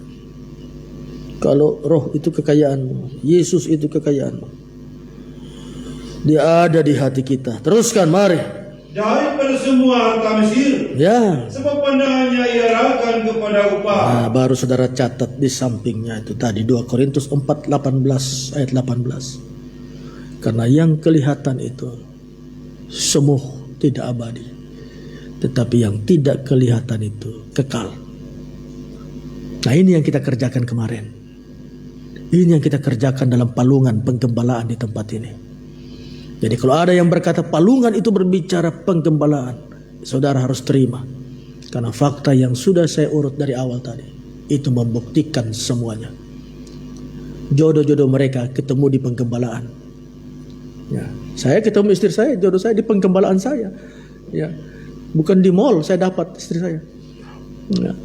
Kalau roh itu kekayaanmu, Yesus itu kekayaanmu, dia ada di hati kita. Teruskan, mari. Daripada semua harta Mesir, ya, sebab pandangannya ia arahkan kepada upah. Nah, baru saudara catat di sampingnya itu tadi 2 Korintus 4:18 ayat 18. Karena yang kelihatan itu semu tidak abadi, tetapi yang tidak kelihatan itu kekal. Nah, ini yang kita kerjakan kemarin. Ini yang kita kerjakan dalam palungan penggembalaan di tempat ini. Jadi kalau ada yang berkata palungan itu berbicara penggembalaan, saudara harus terima. Karena fakta yang sudah saya urut dari awal tadi, itu membuktikan semuanya. Jodoh-jodoh mereka ketemu di penggembalaan. Ya, saya ketemu istri saya, jodoh saya di penggembalaan saya. Ya, bukan di mall saya dapat istri saya. Ya.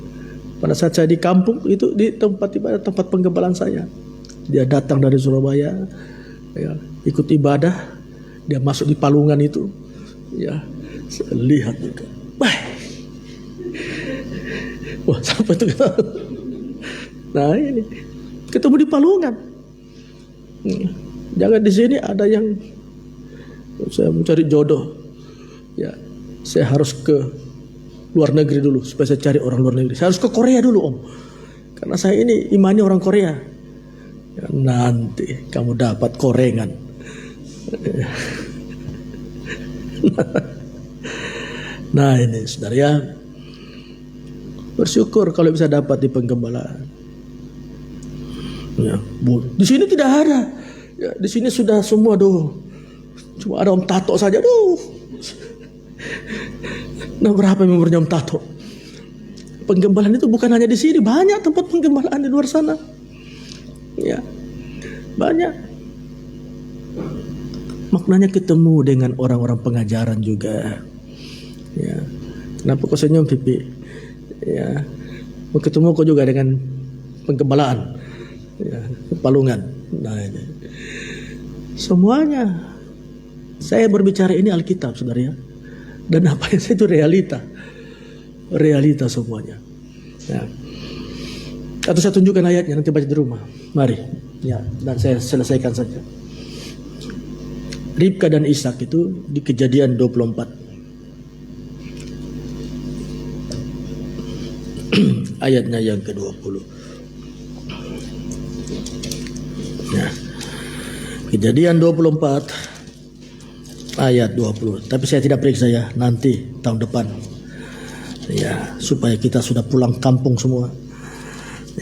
Pada saat saya di kampung itu di tempat ibadah, tempat penggembalaan saya. Dia datang dari Surabaya, ya, ikut ibadah. Dia masuk di palungan itu, ya, saya lihat juga. Wah, sampai itu. Nah ini ketemu di palungan. Jangan di sini ada yang saya mencari jodoh. Ya, saya harus ke luar negeri dulu supaya saya cari orang luar negeri. Saya harus ke Korea dulu, Om, karena saya ini imannya orang Korea. Ya, nanti kamu dapat korengan. Nah ini saudara ya, bersyukur kalau bisa dapat di penggembalaan. Ya, di sini tidak ada. Ya, di sini sudah semua cuma ada Om Tato saja. Nah, berapa membernya Om Tato? Penggembalaan itu bukan hanya di sini, banyak tempat penggembalaan di luar sana. Ya, banyak. Maknanya ketemu dengan orang-orang pengajaran juga. Ya, kenapa kau senyum, Pipi? Ya, mau ketemu kau juga dengan penggembalaan, ya, palungan. Nah, ini. Semuanya. Saya berbicara ini Alkitab, saudara ya. Dan apa yang saya itu realita semuanya. Ya. Atau saya tunjukkan ayatnya, nanti baca di rumah. Mari, ya, dan saya selesaikan saja. Ribka dan Ishak itu di Kejadian 24. Ayatnya yang ke-20. Nah, Kejadian 24 ayat 20. Tapi saya tidak periksa ya, nanti tahun depan. Ya, supaya kita sudah pulang kampung semua.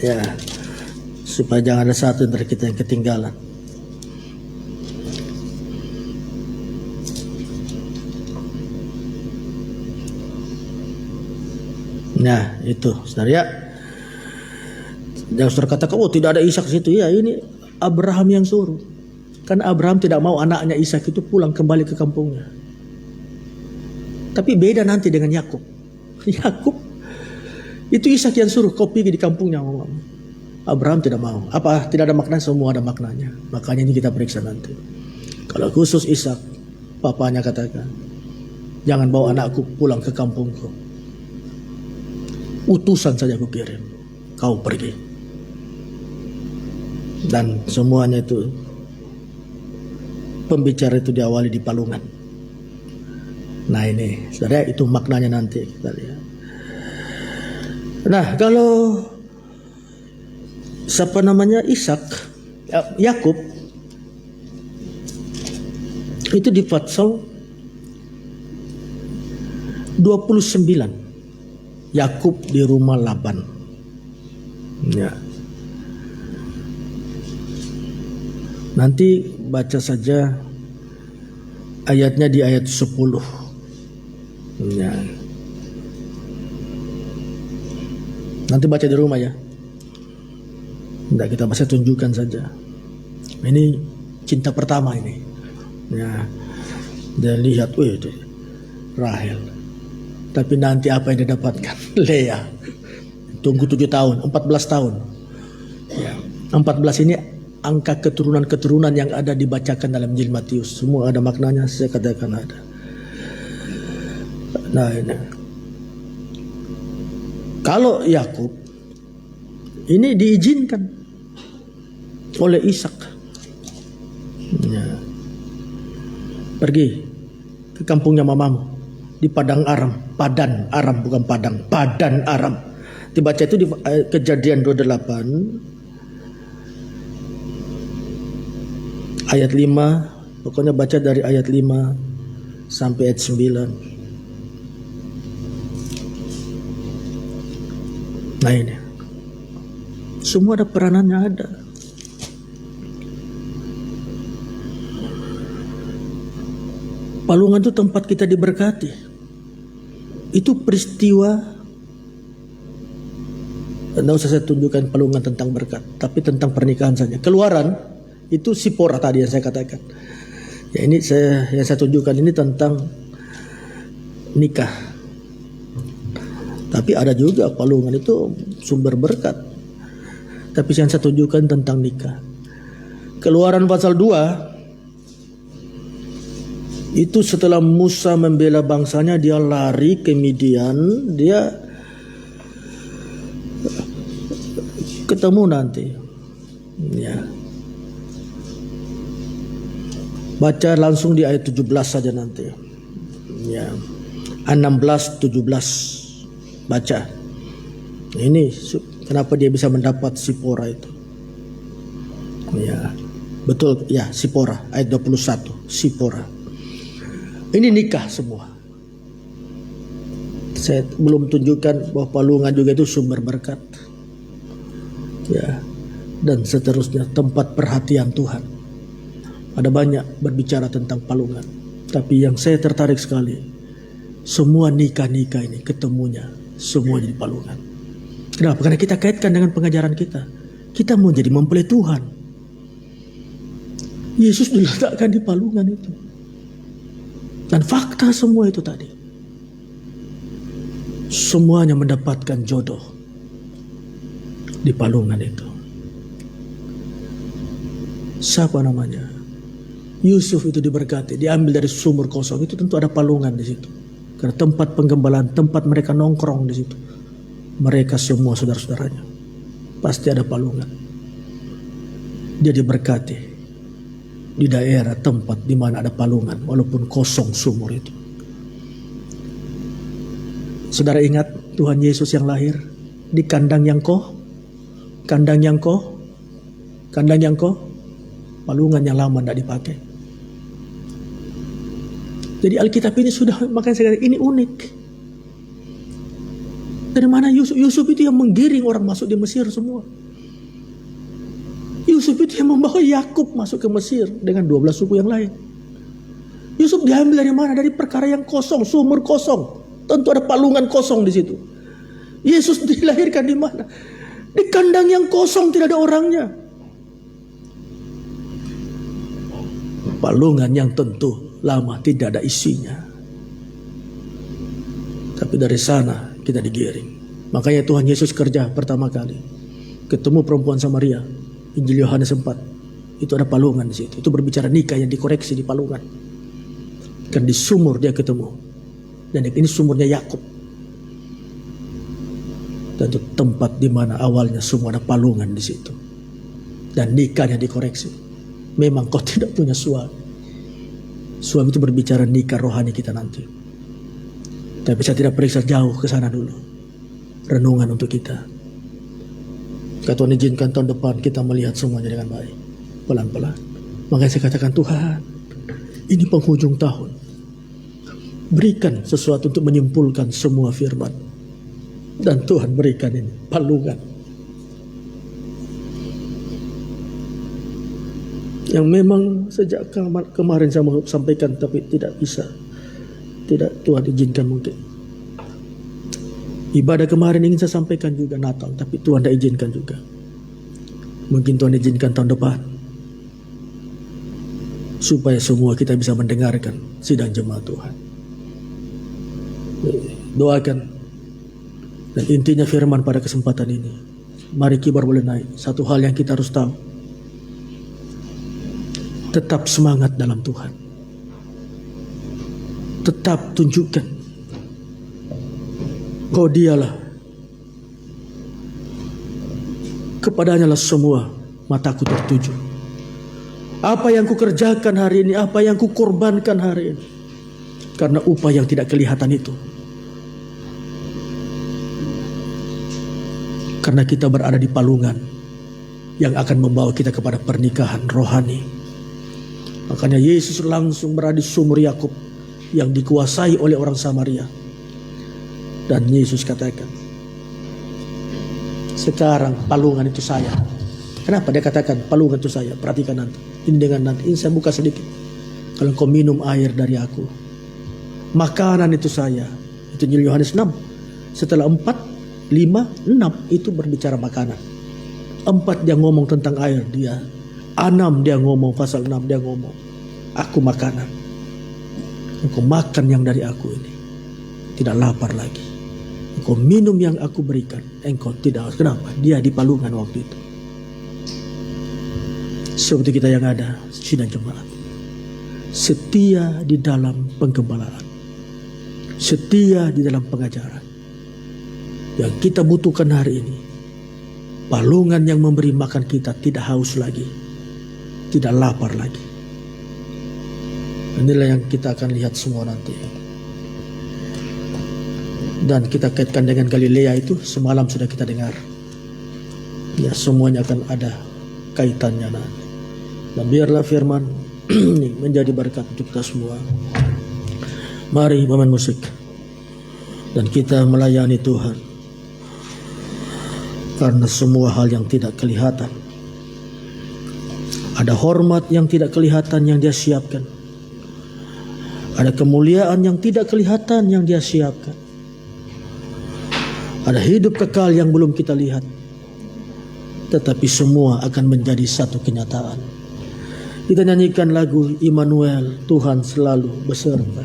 Ya, supaya jangan ada satu dari kita yang ketinggalan. Nah, itu saudara ya. Jangan saudara katakan, oh tidak ada Ishak situ. Ya, ini Abraham yang suruh. Karena Abraham tidak mau anaknya Ishak itu pulang kembali ke kampungnya. Tapi beda nanti dengan Yakub. Yakub itu Ishak yang suruh, kau pergi di kampungnya. Abraham tidak mau. Apa? Tidak ada maknanya? Semua ada maknanya. Makanya ini kita periksa nanti. Kalau khusus Ishak, papanya katakan, jangan bawa anakku pulang ke kampungku. Utusan saja aku kirim, kau pergi. Dan semuanya itu, pembicara itu diawali di palungan. Nah ini, saudara, itu maknanya nanti kita lihat. Nah, kalau siapa namanya Ishak, Yakub itu di pasal 29. Yakub di rumah Laban. Ya. Nanti baca saja ayatnya di ayat 10. Ya. Nanti baca di rumah ya. Tidak, kita bisa tunjukkan saja. Ini cinta pertama ini. Ya. Dan lihat, itu Rahel. Tapi nanti apa yang didapatkan? Lea. Tunggu 7 tahun, 14 tahun. Ya. 14 ini angka keturunan-keturunan yang ada dibacakan dalam Injil Matius. Semua ada maknanya, saya katakan ada. Nah ini. Kalau Yakub ini diizinkan oleh Ishak. Ya. Pergi ke kampungnya mamamu di Padang Aram. Padan Aram, bukan Padang, Padan Aram. Dibaca itu di Kejadian 28 ayat 5. Pokoknya baca dari ayat 5 sampai ayat 9. Nah ini semua ada peranannya, ada. Palungan itu tempat kita diberkati. Itu peristiwa, tidak usah saya tunjukkan palungan tentang berkat, tapi tentang pernikahan saja. Keluaran itu Sipora tadi yang saya katakan. Ya ini yang saya tunjukkan ini tentang nikah. Tapi ada juga palungan itu sumber berkat. Tapi yang saya tunjukkan tentang nikah. Keluaran pasal 2 itu setelah Musa membela bangsanya, dia lari ke Midian, dia ketemu nanti. Ya. Baca langsung di ayat 17 saja nanti. Ya. 16, 17. Baca. Ini kenapa dia bisa mendapat Sipora itu. Ya. Betul ya, Sipora ayat 21, Sipora. Ini nikah semua. Saya belum tunjukkan bahwa palungan juga itu sumber berkat. Ya. Dan seterusnya tempat perhatian Tuhan. Ada banyak berbicara tentang palungan. Tapi yang saya tertarik sekali, semua nikah-nikah ini ketemunya semua jadi palungan. Kenapa? Karena kita kaitkan dengan pengajaran kita. Kita mau jadi mempelai Tuhan. Yesus diletakkan di palungan itu. Dan fakta semua itu tadi. Semuanya mendapatkan jodoh di palungan itu. Siapa namanya? Yusuf itu diberkati, diambil dari sumur kosong. Itu tentu ada palungan di situ. Karena tempat penggembalaan, tempat mereka nongkrong di situ. Mereka semua saudara-saudaranya. Pasti ada palungan. Dia diberkati di daerah tempat di mana ada palungan, walaupun kosong sumur itu. Saudara ingat Tuhan Yesus yang lahir di kandang yang koh, palungan yang lama tidak dipakai. Jadi Alkitab ini sudah, makanya saya katakan ini unik. Dari mana Yusuf? Yusuf itu yang menggiring orang masuk di Mesir semua. Yusuf itu yang membawa Yakub masuk ke Mesir dengan 12 suku yang lain. Yusuf diambil dari mana? Dari perkara yang kosong, sumur kosong. Tentu ada palungan kosong di situ. Yesus dilahirkan di mana? Di kandang yang kosong, tidak ada orangnya. Palungan yang tentu lama tidak ada isinya. Tapi dari sana kita digiring. Makanya Tuhan Yesus kerja pertama kali. Ketemu perempuan Samaria. Injil Yohanes 4. Itu ada palungan di situ. Itu berbicara nikah yang dikoreksi di palungan. Kan di sumur dia ketemu. Dan ini sumurnya Yakub. Dan itu tempat di mana awalnya semua ada palungan di situ. Dan nikahnya dikoreksi. Memang kau tidak punya suami. Suami itu berbicara nikah rohani kita nanti. Tapi saya tidak periksa jauh ke sana dulu. Renungan untuk kita. Kata Tuhan izinkan tahun depan kita melihat semuanya dengan baik. Pelan-pelan. Makanya saya katakan, Tuhan, ini penghujung tahun. Berikan sesuatu untuk menyimpulkan semua firman. Dan Tuhan berikan ini palungan. Yang memang sejak kemarin saya mau sampaikan tapi tidak bisa. Tidak Tuhan izinkan mungkin. Ibadah kemarin ingin saya sampaikan juga Natal, tapi Tuhan tidak izinkan juga. Mungkin Tuhan izinkan tahun depan. Supaya semua kita bisa mendengarkan sidang jemaat Tuhan. Doakan. Dan intinya firman pada kesempatan ini. Mari kibar boleh naik. Satu hal yang kita harus tahu. Tetap semangat dalam Tuhan. Tetap tunjukkan. Kau dialah. Kepadanya lah semua mataku tertuju. Apa yang ku kerjakan hari ini, apa yang ku korbankan hari ini. Karena upah yang tidak kelihatan itu. Karena kita berada di palungan yang akan membawa kita kepada pernikahan rohani. Makanya Yesus langsung berada di sumur Yakub yang dikuasai oleh orang Samaria. Dan Yesus katakan, sekarang palungan itu saya. Kenapa dia katakan palungan itu saya? Perhatikan nanti. Ini dengan nanti. Ini saya buka sedikit. Kalau kau minum air dari aku, makanan itu saya. Itu Injil Yohanes 6. Setelah 4, 5, 6 itu berbicara makanan. 4 dia ngomong tentang air dia. 6 dia ngomong, pasal 6 dia ngomong, aku makanan. Engkau makan yang dari aku ini, tidak lapar lagi. Engkau minum yang aku berikan, engkau tidak. Kenapa? Dia di palungan waktu itu. Seperti kita yang ada sidang jemaat. Setia di dalam penggembalaan. Setia di dalam pengajaran. Yang kita butuhkan hari ini. Palungan yang memberi makan kita tidak haus lagi. Tidak lapar lagi. Inilah yang kita akan lihat semua nanti. Dan kita kaitkan dengan Galilea itu semalam sudah kita dengar. Ya semuanya akan ada kaitannya nanti. Dan biarlah firman ini menjadi berkat untuk kita semua. Mari pemain musik. Dan kita melayani Tuhan. Karena semua hal yang tidak kelihatan. Ada hormat yang tidak kelihatan yang dia siapkan. Ada kemuliaan yang tidak kelihatan yang dia siapkan. Ada hidup kekal yang belum kita lihat. Tetapi semua akan menjadi satu kenyataan. Kita nyanyikan lagu Immanuel, Tuhan selalu beserta.